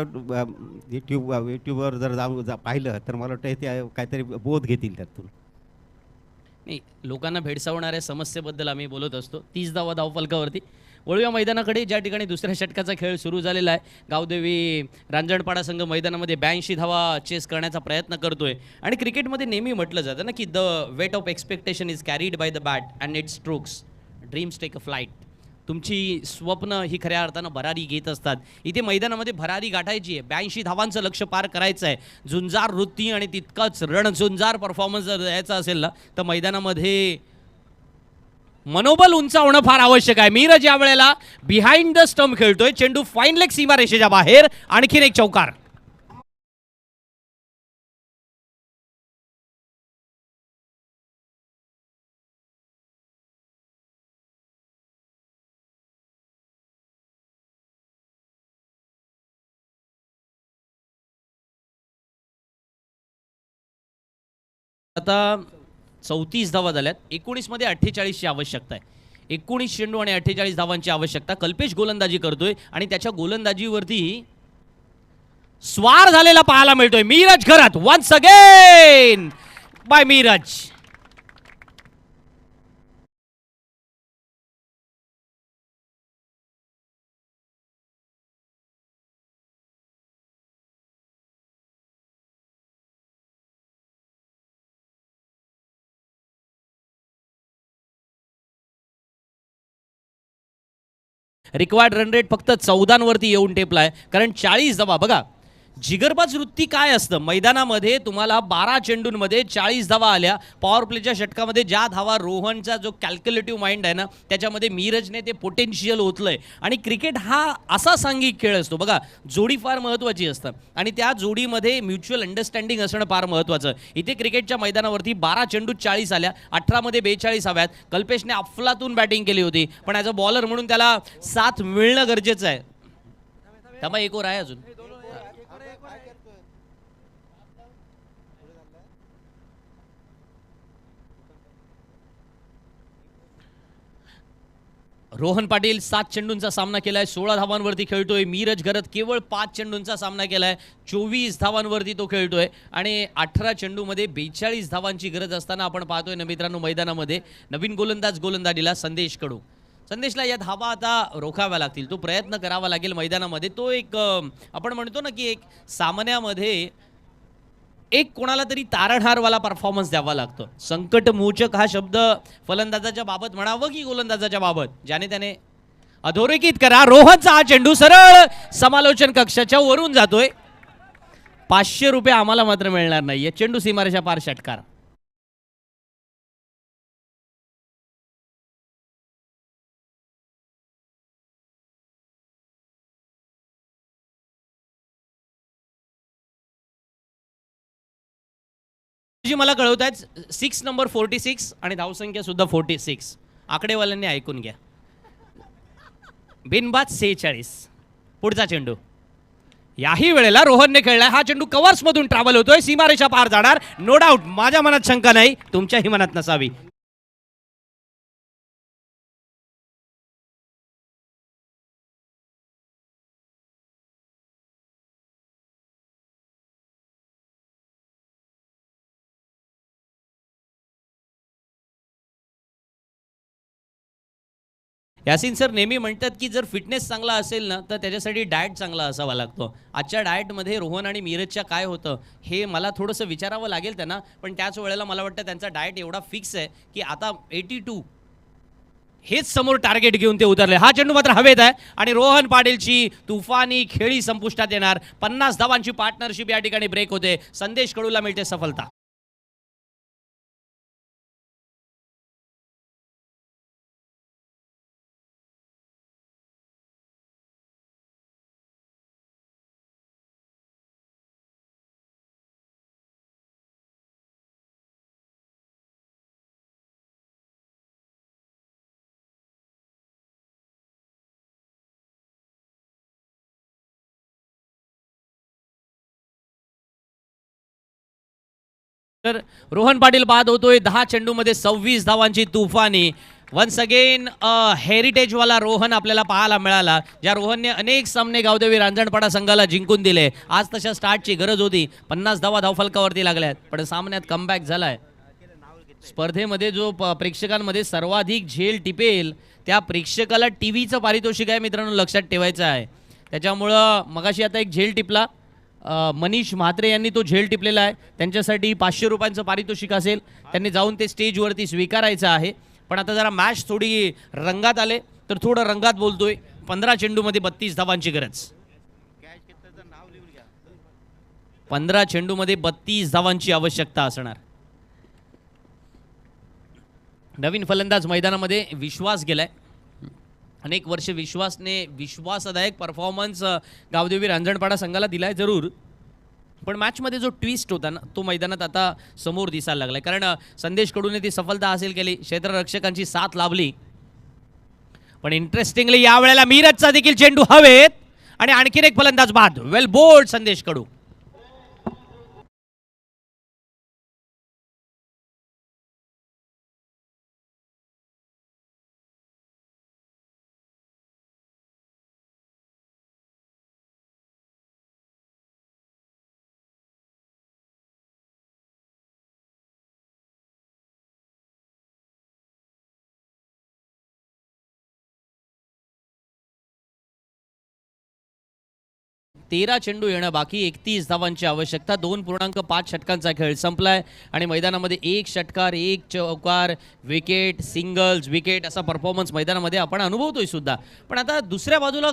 यूट्यूबवर जर पाहिलं तर मला वाटतं ते काहीतरी बोध घेतील त्यातून. नाही, लोकांना भेडसावणाऱ्या समस्येबद्दल आम्ही बोलत असतो. 30 धावा धावफलकावरती. वळूया मैदानाकडे, ज्या ठिकाणी दुसऱ्या षटकाचा खेळ सुरू झालेला आहे. गावदेवी रांजणपाडा संघ मैदानामध्ये 82 धावा चेस करण्याचा प्रयत्न करतोय. आणि क्रिकेटमध्ये नेहमी म्हटलं जातं ना की the weight of expectation is carried by the bat and its strokes dreams take a flight. तुमची स्वप्न ही खऱ्या अर्थानं भरारी घेत असतात. इथे मैदानामध्ये भरारी गाठायची आहे. 82 धावांचं लक्ष्य पार करायचं आहे. झुंजार वृत्ती आणि तितकाच रणझुंजार परफॉर्मन्स जर द्यायचा असेल ना तर मैदानामध्ये मनोबल उंचावणं फार आवश्यक आहे. मीरज या वेळेला बिहाइंड द स्टंप खेळतोय. चेंडू फाईन लेग सीमारेषेच्या बाहेर. आणखीन एक चौकार. आता 34 धावा झाल्यात. 19 मध्ये 48ची आवश्यकता आहे. 19 चेंडू आणि 48 धावांची आवश्यकता. कल्पेश गोलंदाजी करतोय आणि त्याच्या गोलंदाजीवरती स्वार झालेला पाहायला मिळतोय. मीरज घरात once again by Miraz. Required run rate फक्त 14 वरती येऊन टेपलाय. कारण 40 धावा बघा, जिगरबाज वृत्ती काय असतं मैदानामध्ये. तुम्हाला 12 चेंडूंमध्ये 40 धावा आल्या. पॉवर प्लेच्या षटकामध्ये ज्या धावा, रोहनचा जो कॅल्क्युलेटिव्ह माइंड आहे ना त्याच्यामध्ये मीरजने ते पोटेन्शियल ओतलंय. आणि क्रिकेट हा असा सांघिक खेळ असतो बघा. जोडी फार महत्त्वाची असतं आणि त्या जोडीमध्ये म्युच्युअल अंडरस्टँडिंग असणं फार महत्त्वाचं. इथे क्रिकेटच्या मैदानावरती 12 चेंडू 40 आल्या. 18 मध्ये 42 हव्यात. कल्पेशने अफलातून बॅटिंग केली होती पण ॲज अ बॉलर म्हणून त्याला साथ मिळणं गरजेचं आहे. त्यामुळे एक ओव्हर आहे अजून. रोहन पाटील 7 चेंडूंचा सामना केलाय. 16 धावांवरती खेळतोय. मीरज घरत केवळ 5 चेंडूंचा सामना केलाय. 24 धावांवरती तो खेळतोय आणि 18 चेंडूमध्ये 42 धावांची गरज असताना आपण पाहतोय ना मित्रांनो मैदानामध्ये नवीन गोलंदाजीला संदेश कडू. संदेशला या धावा आता रोखाव्या लागतील. तो प्रयत्न करावा लागेल मैदानामध्ये. तो एक आपण म्हणतो ना की एक सामन्यामध्ये एक कोणाला तरी तारणहारवाला परफॉर्मन्स द्यावा लागतो. संकटमोचक हा शब्द फलंदाजाच्या बाबत म्हणावं की गोलंदाजाच्या बाबत, ज्याने त्याने अधोरेखित करा. रोहनचा हा चेंडू सरळ समालोचन कक्षाच्या वरून जातोय. 500 रुपये आम्हाला मात्र मिळणार नाहीये. चेंडू सीमारेषा पार षटकार. मला कळवत आहेत 6 नंबर 46 आणि धावसंख्या सुद्धा 46. आकडेवाल्यांनी ऐकून घ्या. बिनबाद 46. पुढचा चेंडू याही वेळेला रोहनने खेळलाय. हा चेंडू कव्हर्स मधून ट्रॅव्हल होतोय. सीमारेषा पार जाणार. No doubt. माझ्या मनात शंका नाही, तुमच्याही मनात नसावी. यासिन सर नेहमी म्हणतात की जर फिटनेस चांगला असेल ना तर त्याच्यासाठी डाएट चांगला असावा लागतो. आजच्या डाएटमध्ये रोहन आणि मीरजच्या काय होतं हे मला थोडंसं विचारावं लागेल त्यांना. पण त्याच वेळेला मला वाटतं त्यांचा डाएट एवढा फिक्स आहे की आता 82 हेच समोर टार्गेट घेऊन ते उतरले. हा चेंडू मात्र हवेत आहे आणि रोहन पाटीलची तुफानी खेळी संपुष्टात येणार. 50 धावांची पार्टनरशिप या ठिकाणी ब्रेक होते. संदेश कडूला मिळते सफलता. तर रोहन पाटील बाद होतोय. 10 चेंडूमध्ये 26 धावांची तुफानी वन्स अगेन हेरिटेजवाला रोहन आपल्याला पाहायला मिळाला, ज्या रोहनने अनेक सामने गावदेवी रांजणपाडा संघाला जिंकून दिले. आज तशा स्टार्टची गरज होती. 50 धावा धावफलकावरती लागल्यात, पण सामन्यात कमबॅक झालाय. स्पर्धेमध्ये जो प्रेक्षकांमध्ये सर्वाधिक झेल टिपेल त्या प्रेक्षकाला टीव्हीचं पारितोषिक आहे मित्रांनो, लक्षात ठेवायचं आहे. त्याच्यामुळं मगाशी आता एक झेल टिपला, मनीष म्हात्रे यांनी तो झेल टिपलेला आहे. त्यांच्यासाठी 500 रुपयांचं पारितोषिक असेल, त्यांनी जाऊन ते स्टेजवरती स्वीकारायचं आहे. पण आता जरा मॅच थोडी रंगात आले तर थोडं रंगात बोलतोय. 15 चेंडूमध्ये 32 धावांची गरज. 15 चेंडूमध्ये 32 धावांची आवश्यकता असणार. नवीन फलंदाज मैदानामध्ये विश्वास गेलाय. अनेक वर्ष विश्वासने विश्वासदायक परफॉर्मन्स गावदेवी रांजणपाडा संघाला दिलाय जरूर, पण मॅचमध्ये जो ट्विस्ट होता ना तो मैदानात आता समोर दिसायला लागलाय. कारण संदेश कडूने ती सफलता हासिल केली, क्षेत्ररक्षकांची साथ लाभली. पण इंटरेस्टिंगली यावेळेला मीरजचा देखील चेंडू हवेत आणि आणखीन एक फलंदाज बाद. वेल बोल्ड संदेश कडू. तेरा चेंडू येणं बाकी, 31 धावांची आवश्यकता. 2.5 षटकांचा खेळ संपलाय आणि मैदानामध्ये 1 षटकार 1 चौकार, विकेट, सिंगल्स, विकेट असा परफॉर्मन्स मैदानामध्ये आपण अनुभवतोय सुद्धा. पण आता दुसऱ्या बाजूला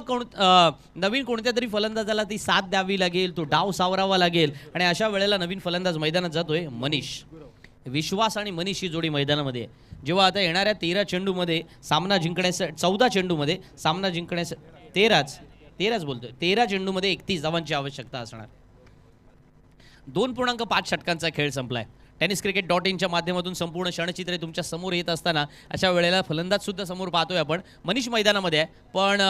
नवीन कोणत्या तरी फलंदाजाला ती साथ द्यावी लागेल, तो डाव सावरावा लागेल आणि अशा वेळेला नवीन फलंदाज मैदानात जातोय मनीष. विश्वास आणि मनीष ही जोडी मैदानामध्ये आहे. जेव्हा आता येणाऱ्या 13 चेंडूमध्ये सामना जिंकण्यासाठी 14 चेंडूमध्ये सामना जिंकण्यासाठी 13च बोलतोय, 13 चेंडूमध्ये 31 धावांची आवश्यकता असणार. 2.5 षटकांचा खेळ संपलाय. tenniscricket.in माध्यमातून संपूर्ण क्षणचित्रे तुमच्या समोर येत असताना अशा वेळेला फलंदाज सुद्धा समोर पाहतोय आपण. मनीष मैदानामध्ये आहे, पण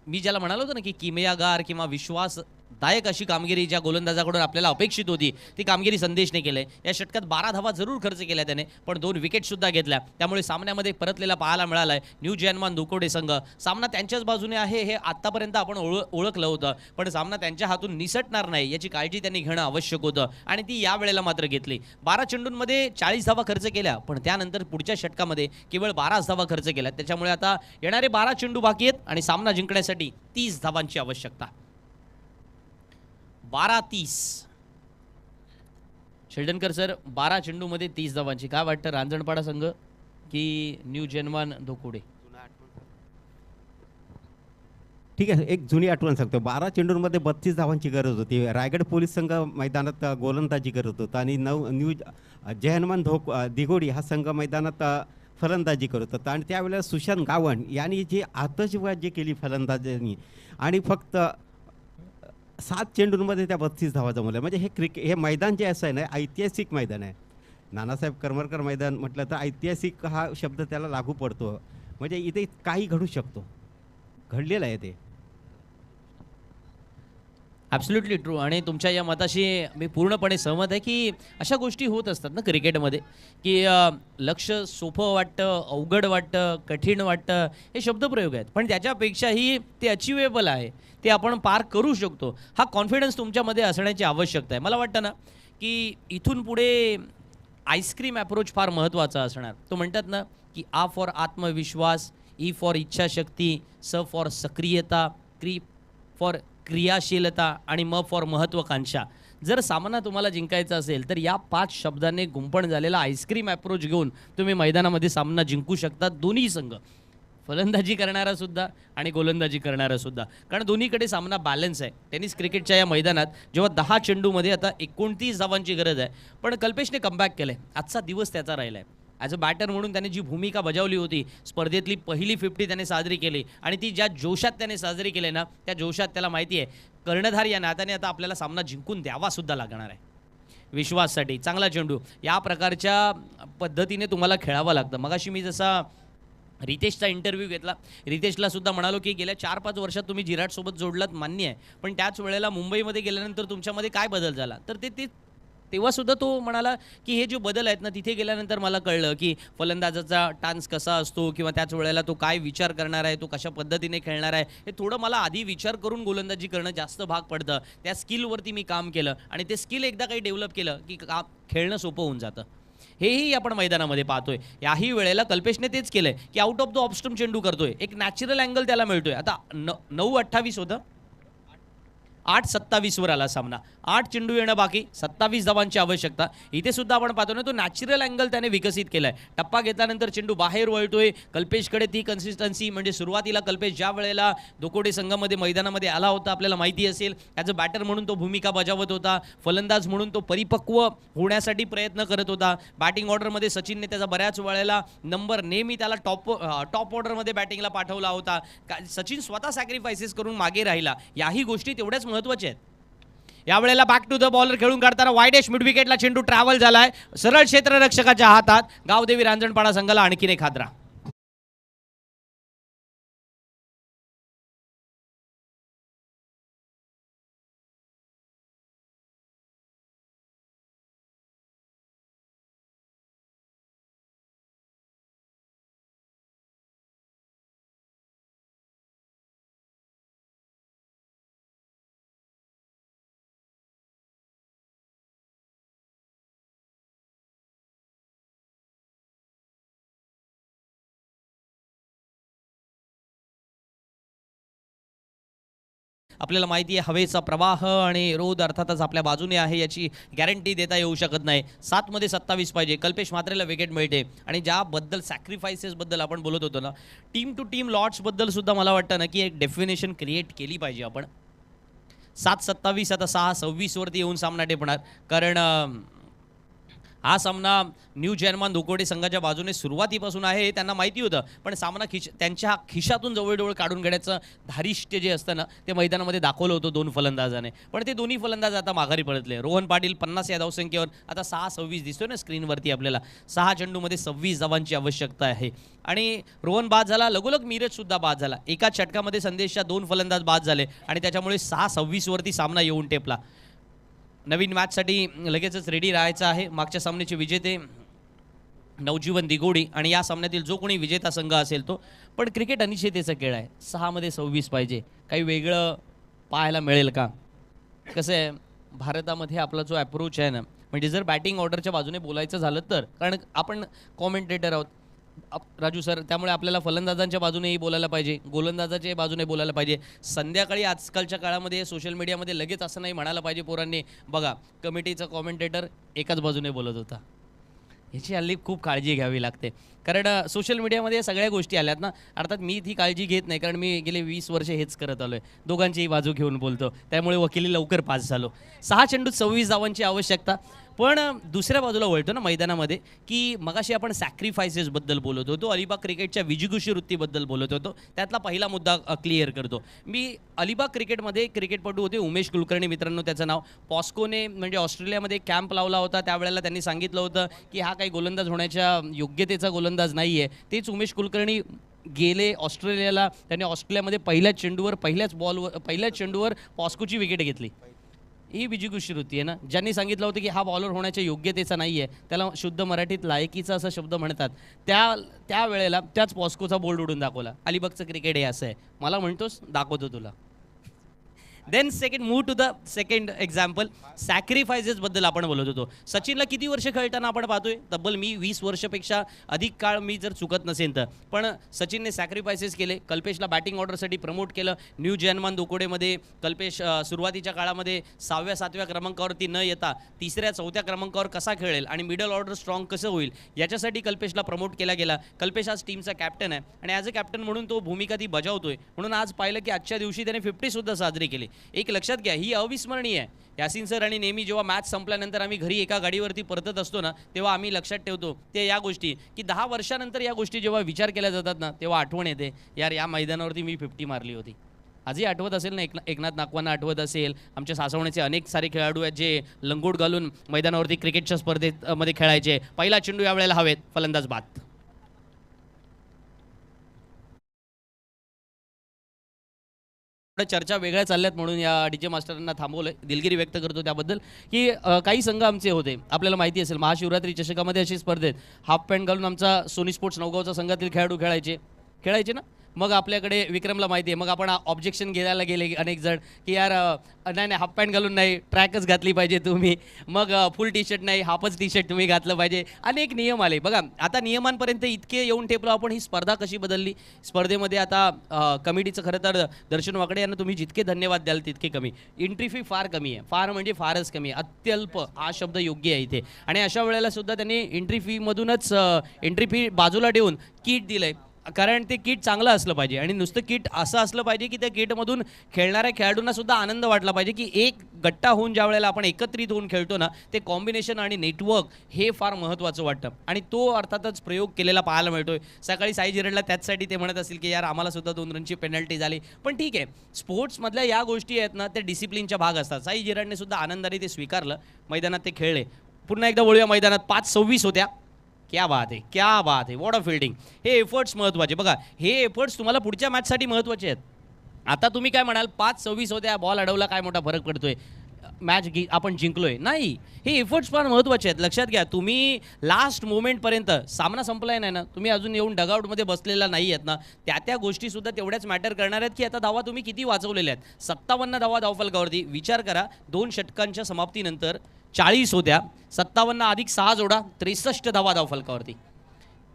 मी ज्याला म्हणालो होतो ना की किमयागार किंवा विश्वासदायक अशी कामगिरी ज्या गोलंदाजाकडून आपल्याला अपेक्षित होती ती कामगिरी संदेशने केली. या षटकात 12 धावा जरूर खर्च केल्या त्याने, पण 2 विकेट सुद्धा घेतल्या. त्यामुळे सामन्यामध्ये परतलेला पाहायला मिळालाय न्यू जॅनमान धुकोडे संघ. सामना त्यांच्याच बाजूने आहे हे आतापर्यंत आपण ओळखलं होतं, पण सामना त्यांच्या हातून निसटणार नाही याची काळजी त्यांनी घेणं आवश्यक होतं आणि ती या वेळेला मात्र घेतली. 12 चेंडूंमध्ये 40 धावा खर्च केल्या, पण त्यानंतर पुढच्या षटकामध्ये केवळ 12 धावा खर्च केल्या. त्याच्यामुळे आता येणारे 12 चेंडू बाकी आहेत आणि सामना जिंकण्यासाठी 30 धावांची आवश्यकता. 12-30. शेल्डनकर सर, 12 चेंडूमध्ये 30 धावांची. काय वाटतं, रांजणपाडा संघ की न्यू जन्मान धोकोडे? ठीक आहे, एक जुनी आठवण सांगतो. 12 चेंडूंमध्ये 32 धावांची गरज होती. रायगड पोलीस संघ मैदानात गोलंदाजी करत होता आणि न्यू जयहनुमान दिघोडी हा संघ मैदानात फलंदाजी करत होता. आणि त्यावेळेला सुशांत गावण यांनी जी आतषबाजी केली फलंदाजांनी आणि फक्त 7 चेंडूंमध्ये त्या 32 धावा जमवल्या. म्हणजे हे मैदान जे असं आहे ना, ऐतिहासिक मैदान आहे. नानासाहेब करमरकर मैदान म्हटलं तर ऐतिहासिक हा शब्द त्याला लागू पडतो. म्हणजे इथे काही घडू शकतो, घडलेलं आहे ते. Absolutely true. आणि तुमच्या या मताशी मी पूर्णपणे सहमत आहे की अशा गोष्टी होत असतात ना क्रिकेटमध्ये की लक्ष सोपं वाटतं, अवघड वाटतं, कठीण वाटतं, हे शब्दप्रयोग आहेत, पण त्याच्यापेक्षाही ते अचिवेबल आहे, ते आपण पार करू शकतो. हा कॉन्फिडन्स तुमच्यामध्ये असण्याची आवश्यकता आहे. मला वाटतं ना की इथून पुढे आईस्क्रीम अप्रोच फार महत्त्वाचा असणार. तो म्हणतात ना की आ फॉर आत्मविश्वास, ई फॉर इच्छाशक्ती, स फॉर सक्रियता, क्री फॉर क्रियाशीलता आणि म फॉर महत्त्वाकांक्षा. जर सामना तुम्हाला जिंकायचा असेल तर या 5 शब्दांनी गुंफण झालेला आईस्क्रीम अप्रोच घेऊन तुम्ही मैदानामध्ये सामना जिंकू शकता. दोन्ही संघ, फलंदाजी करणारा सुद्धा आणि गोलंदाजी करणारा सुद्धा, कारण दोन्हीकडे सामना बॅलन्स आहे. टेनिस क्रिकेटच्या या मैदानात जेव्हा 10 चेंडूमध्ये आता 29 धावांची गरज आहे, पण कल्पेशने कमबॅक केलं आहे. आजचा दिवस त्याचा राहिला आहे. ॲज अ बॅटर म्हणून त्याने जी भूमिका बजावली होती, स्पर्धेतली पहिली 50 त्याने साजरी केली आणि ती ज्या जोशात त्याने साजरी केली ना, त्या जोशात त्याला माहिती आहे कर्णधार या नात्याने आता आपल्याला सामना जिंकून द्यावा सुद्धा लागणार आहे. विश्वाससाठी चांगला चेंडू, या प्रकारच्या पद्धतीने तुम्हाला खेळावं लागतं. मगाशी मी जसा रितेशचा इंटरव्ह्यू घेतला, रितेशला सुद्धा म्हणालो की गेल्या 4-5 वर्षात तुम्ही जिराटसोबत जोडलात, मान्य आहे, पण त्याच वेळेला मुंबईमध्ये गेल्यानंतर तुमच्यामध्ये काय बदल झाला, तर ते तेव्हा सुद्धा तो म्हणाला की हे जे बदल आहेत ना, तिथे गेल्यानंतर मला कळलं की फलंदाजाचा टान्स कसा असतो किंवा त्याच वेळेला तो काय विचार करणार आहे, तो कशा पद्धतीने खेळणार आहे, हे थोडं मला आधी विचार करून गोलंदाजी करणं जास्त भाग पडतं. त्या स्किलवरती मी काम केलं आणि ते स्किल एकदा काही डेव्हलप केलं की खेळणं सोपं होऊन जातं. हेही आपण मैदानामध्ये पाहतोय. याही वेळेला कल्पेशने तेच केलंय की out of the off stump चेंडू करतोय, एक नॅचरल अँगल त्याला मिळतोय. आता 9-28 होतं, 8-27 वर आला सामना. 8 चेंडू येणं बाकी, 27 धावांची आवश्यकता. इथे सुद्धा आपण पाहतो ना, तो नॅचरल अँगल त्याने विकसित केलाय. टप्पा घेतल्यानंतर चेंडू बाहेर वळतोय. कल्पेशकडे ती कन्सिस्टन्सी, म्हणजे सुरुवातीला कल्पेश ज्या वेळेला दोकोडे संघामध्ये मैदानामध्ये आला होता, आपल्याला माहिती असेल, ॲज अ बॅटर म्हणून तो भूमिका बजावत होता, फलंदाज म्हणून तो परिपक्व होण्यासाठी प्रयत्न करत होता. बॅटिंग ऑर्डरमध्ये सचिनने त्याचा बऱ्याच वेळेला नंबर नेहमी त्याला टॉप ऑर्डरमध्ये बॅटिंगला पाठवला होता. सचिन स्वतः सॅक्रिफायसेस करून मागे राहिला. याही गोष्टी तेवढ्याच महत्त्वाच्या आहेत. यावेळेला बॅक टू द बॉलर खेळून काढताना वाईडेश मिड विकेटला चेंडू ट्रॅव्हल झालाय सरळ क्षेत्ररक्षकाच्या हातात. गावदेवी रांजणपाडा संघाला आणखीन एक हादरा. आपल्याला माहिती आहे हवेचा प्रवाह आणि रोध अर्थातच आपल्या बाजूने आहे, याची गॅरंटी देता येऊ शकत नाही. 7 मध्ये 27 पाहिजे. कल्पेश म्हात्रेला विकेट मिळते. आणि ज्याबद्दल सॅक्रिफायसेसबद्दल आपण बोलत होतो ना, टीम टू टीम लॉट्सबद्दल सुद्धा मला वाटतं ना की एक डेफिनेशन क्रिएट केली पाहिजे आपण. 7-27 आता 6-26 वरती येऊन सामना टेपणार. कारण हा सामना न्यू जर्मन दोकोडे संघाच्या बाजूने सुरुवातीपासून आहे, त्यांना माहिती होतं. पण सामना त्यांच्या खिशातून जवळजवळ काढून घेण्याचं धारिष्ट्य जे असतं ना, ते मैदानामध्ये दाखवलं होतं 2 फलंदाजाने. पण ते दोन्ही फलंदाज आता माघारी परतले. रोहन पाटील 50 या धावसंख्येवर आता 6-26 दिसतोय ना स्क्रीनवरती आपल्याला. 6 चेंडूमध्ये 26 धावांची आवश्यकता आहे. आणि रोहन बाद झाला, लगोलग मीरज सुद्धा बाद झाला. एका षटकामध्ये संदेशच्या 2 फलंदाज बाद झाले आणि त्याच्यामुळे 6-26 वरती सामना येऊन टेपला. नवीन मॅचसाठी लगेचच रेडी राहायचं आहे. मागच्या सामन्याचे विजेते नवजीवन दिगोडी आणि या सामन्यातील जो कोणी विजेता संघ असेल तो. पण क्रिकेट अनिश्चिततेचा खेळ आहे. 6 मध्ये 26 पाहिजे. काही वेगळं पाहायला मिळेल का? कसं आहे, भारतामध्ये आपला जो अप्रोच आहे ना, म्हणजे जर बॅटिंग ऑर्डरच्या बाजूने बोलायचं झालं तर, कारण आपण कॉमेंटेटर आहोत राजू सर, त्यामुळे आपल्याला फलंदाजांच्या बाजूनेही बोलायला पाहिजे, गोलंदाजाच्या बाजूने बोलायला पाहिजे. संध्याकाळी आजकालच्या काळामध्ये सोशल मीडियामध्ये लगेच असं नाही म्हणायला पाहिजे पोरांनी, बघा कमिटीचा कॉमेंटेटर एकाच बाजूने बोलत होता. ह्याची हल्ली खूप काळजी घ्यावी लागते. कारण सोशल मीडियामध्ये सगळ्या गोष्टी आल्यात ना. अर्थात मी ती काळजी घेत नाही, कारण मी गेले 20 वर्ष हेच करत आलो आहे. दोघांचीही बाजू घेऊन बोलतो, त्यामुळे वकिली लवकर पास झालो. 6 चेंडूत 26 धावांची आवश्यकता. पण दुसऱ्या बाजूला वळतो ना मैदानामध्ये, की मगाशी आपण सॅक्रिफायसेसबद्दल बोलत होतो, अलिबाग क्रिकेटच्या विजिगुषी वृत्तीबद्दल बोलत होतो. त्यातला पहिला मुद्दा क्लिअर करतो मी. अलिबाग क्रिकेटमध्ये क्रिकेटपटू होते उमेश कुलकर्णी, मित्रांनो त्याचं नाव. पॉस्कोने म्हणजे ऑस्ट्रेलियामध्ये कॅम्प लावला होता, त्यावेळेला त्यांनी सांगितलं होतं की हा काही गोलंदाज होण्याच्या योग्यतेचा गोलंदाज नाही आहे. तेच उमेश कुलकर्णी गेले ऑस्ट्रेलियाला. त्यांनी ऑस्ट्रेलियामध्ये पहिल्याच चेंडूवर पॉस्कोची विकेट घेतली. ही विजिगुषी वृत्ती आहे ना. ज्यांनी सांगितलं होतं की हा बॉलर होण्याच्या योग्यतेचा नाही आहे, त्याला शुद्ध मराठीत लायकीचा असा शब्द म्हणतात. त्या वेळेला त्याच पॉस्कोचा बोल्ड उडून दाखवला. अलिबागचं क्रिकेट हे असं आहे. मला म्हणतोस दाखवतो तुला. Then move to the second example. सॅक्रिफायसेसबद्दल आपण बोलत होतो. सचिनला किती वर्ष खेळताना आपण पाहतोय, तब्बल मी 20 वर्षापेक्षा अधिक काळ मी जर चुकत नसेल तर. पण सचिनने सॅक्रिफायसेस केले. कल्पेशला बॅटिंग ऑर्डरसाठी प्रमोट केलं. न्यू जर्मन दोकोडेमध्ये कल्पेश सुरुवातीच्या काळामध्ये 6व्या-7व्या क्रमांकावरती न येता 3ऱ्या-4थ्या क्रमांकावर कसा खेळेल आणि मिडल ऑर्डर स्ट्रॉंग कसं होईल, याच्यासाठी कल्पेशला प्रमोट केला गेला. कल्पेश आज टीमचा कॅप्टन आहे आणि ॲज अ कॅप्टन म्हणून तो भूमिका ती बजावतोय. म्हणून आज पाहिलं की आजच्या दिवशी त्याने 50 सुद्धा साजरी केली. एक लक्षात घ्या, ही अविस्मरणीय आहे. यासिन सर आणि नेहमी जेव्हा मॅच संपल्यानंतर आम्ही घरी एका गाडीवरती परतत असतो ना, तेव्हा आम्ही लक्षात ठेवतो ते या गोष्टी, की 10 वर्षानंतर या गोष्टी जेव्हा विचार केल्या जातात ना, तेव्हा आठवण येते, यार या मैदानावरती मी 50 मारली होती. आजही आठवत असेल ना, एकनाथ नागवांना आठवत असेल. आमच्या सासवण्याचे अनेक सारे खेळाडू आहेत जे लंगोट घालून मैदानावरती क्रिकेटच्या स्पर्धेमध्ये खेळायचे. पहिला चेंडू यावेळेला हवेत, फलंदाज बाद. थोड्या चर्चा वेगळ्या चालल्यात म्हणून या डीजे मास्टरांना थांबवलंय. दिलगिरी व्यक्त करतो त्याबद्दल की काही संघ आमचे होते, आपल्याला माहिती असेल महाशिवरात्री चषकामध्ये अशी स्पर्धेत हाफ पॅन्ट घालून आमचा सोनी स्पोर्ट्स नवगावचा संघातील खेळाडू खेळायचे ना. मग आपल्याकडे विक्रमला माहिती आहे, मग आपण ऑब्जेक्शन घ्यायला गेले अनेक जण की यार नाही नाही, हाफ पॅन्ट घालून नाही, ट्रॅकच घातली पाहिजे तुम्ही, मग फुल टी शर्ट नाही, हाफच टी शर्ट तुम्ही घातलं पाहिजे. अनेक नियम आले बघा. आता नियमांपर्यंत इतके येऊन ठेपलो आपण. ही स्पर्धा कशी बदलली. स्पर्धेमध्ये आता कमिटीचं खरं तर दर्शन वाकडे यांना तुम्ही जितके धन्यवाद द्याल तितके कमी. एंट्री फी फार कमी आहे, फार म्हणजे फारच कमी आहे. अत्यल्प हा शब्द योग्य आहे इथे. आणि अशा वेळेला सुद्धा त्यांनी एंट्री फीमधूनच एंट्री फी बाजूला ठेवून किट दिलं आहे. कारण ते किट चांगलं असलं पाहिजे आणि नुसतं किट असं असलं पाहिजे की त्या किटमधून खेळणाऱ्या खेळाडूंना सुद्धा आनंद वाटला पाहिजे की एक गट्टा होऊन ज्या वेळेला आपण एकत्रित होऊन खेळतो ना, ते कॉम्बिनेशन आणि नेटवर्क हे फार महत्त्वाचं वाटतं. आणि तो अर्थातच प्रयोग केलेला पाहायला मिळतोय. सकाळी साई जिरडला त्याचसाठी ते म्हणत असतील की यार आम्हाला सुद्धा 2 रनची पेनल्टी झाली. पण ठीक आहे, स्पोर्ट्समधल्या या गोष्टी आहेत ना, त्या डिसिप्लिनच्या भाग असतात. साई जिरडने सुद्धा आनंदाने ते स्वीकारलं. मैदानात ते खेळले. पुन्हा एकदा वळूया मैदानात. 5-26 होत्या. क्या बात आहे, क्या बात आहे, वॉट अ फिल्डिंग. हे एफर्ट्स महत्त्वाचे बघा. हे एफर्ट्स तुम्हाला पुढच्या मॅचसाठी महत्त्वाचे आहेत. आता तुम्ही काय म्हणाल, 5-26 होत्या, बॉल अडवला, काय मोठा फरक पडतोय, मॅच आपण जिंकलोय. नाही, हे एफर्ट्स फार महत्त्वाचे आहेत. लक्षात घ्या, तुम्ही लास्ट मोमेंटपर्यंत सामना संपलाय नाही ना, तुम्ही अजून येऊन डगआउटमध्ये बसलेला नाही आहेत ना, त्या गोष्टीसुद्धा तेवढ्याच मॅटर करणार आहेत की आता धावा तुम्ही किती वाचवलेल्या आहेत. 57 धावा धावफलकावरती. विचार करा, 2 षटकांच्या समाप्तीनंतर 40 होत्या. 57 अधिक 6 जोडा, 63 धावा धावफलकावरती.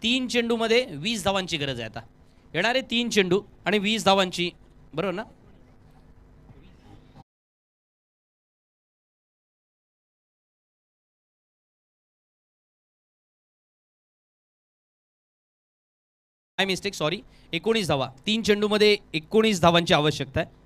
3 चेंडूमध्ये 20 धावांची गरज आहे. आता येणारे 3 चेंडू आणि 20 धावांची, बरोबर ना. माय मिस्टेक, सॉरी. 19 धावा. 3 चेंडूमध्ये 19 धावांची आवश्यकता आहे.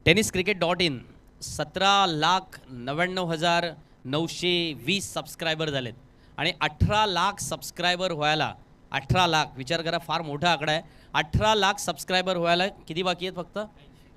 tenniscricket.in 17,99,920 सबस्क्रायबर झालेत आणि 18 लाख सबस्क्रायबर व्हायला, 18 लाख विचार करा, फार मोठा आकडा आहे. 18 लाख सबस्क्रायबर व्हायला किती बाकी आहेत? फक्त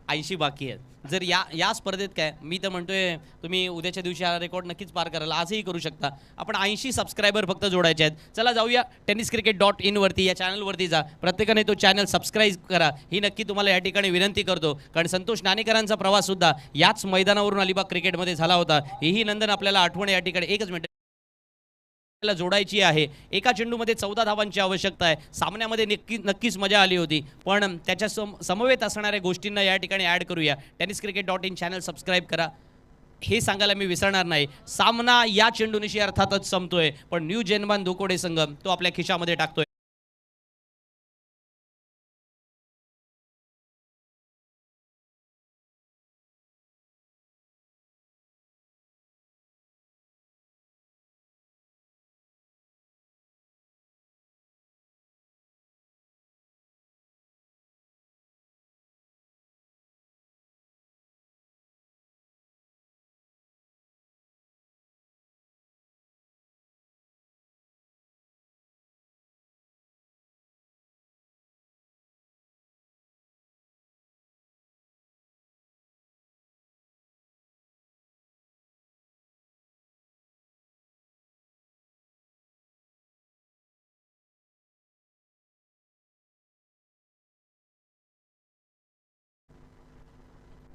80 बाकी आहेत. जर या स्पर्धेत काय, मी तर म्हणतोय तुम्ही उद्याच्या दिवशी हा रेकॉर्ड नक्कीच पार कराल, आजही करू शकता. आपण 80 सबस्क्रायबर फक्त जोडायचे आहेत. चला जाऊया tenniscricket.in वरती, या चॅनलवरती जा. प्रत्येकाने तो चॅनल सबस्क्राईब करा, ही नक्की तुम्हाला या ठिकाणी विनंती करतो. कारण संतोष नाणेकरांचा प्रवास सुद्धा याच मैदानावरून अलिबाग क्रिकेटमध्ये झाला होता. ही नंदन आपल्याला आठवण या ठिकाणी. एकच मिनिट जोडायची आहे. एका चेंडूमध्ये 14 धावांची आवश्यकता आहे. सामन्यामध्ये नक्कीच मजा आली होती, पण त्याच्या समवेत असणाऱ्या गोष्टींना या ठिकाणी ॲड करूया. tenniscricket.in चॅनल सबस्क्राईब करा, हे सांगायला मी विसरणार नाही. सामना या चेंडूनिशी अर्थातच संपतोय, पण न्यू जेनबान धोकोडे संघ तो आपल्या खिशामध्ये टाकतोय.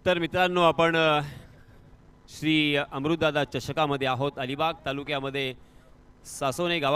तर मित्रांनो, आपण श्री अमृतदादा चषकामध्ये आहोत. अलिबाग तालुक्यामध्ये सासोने गावा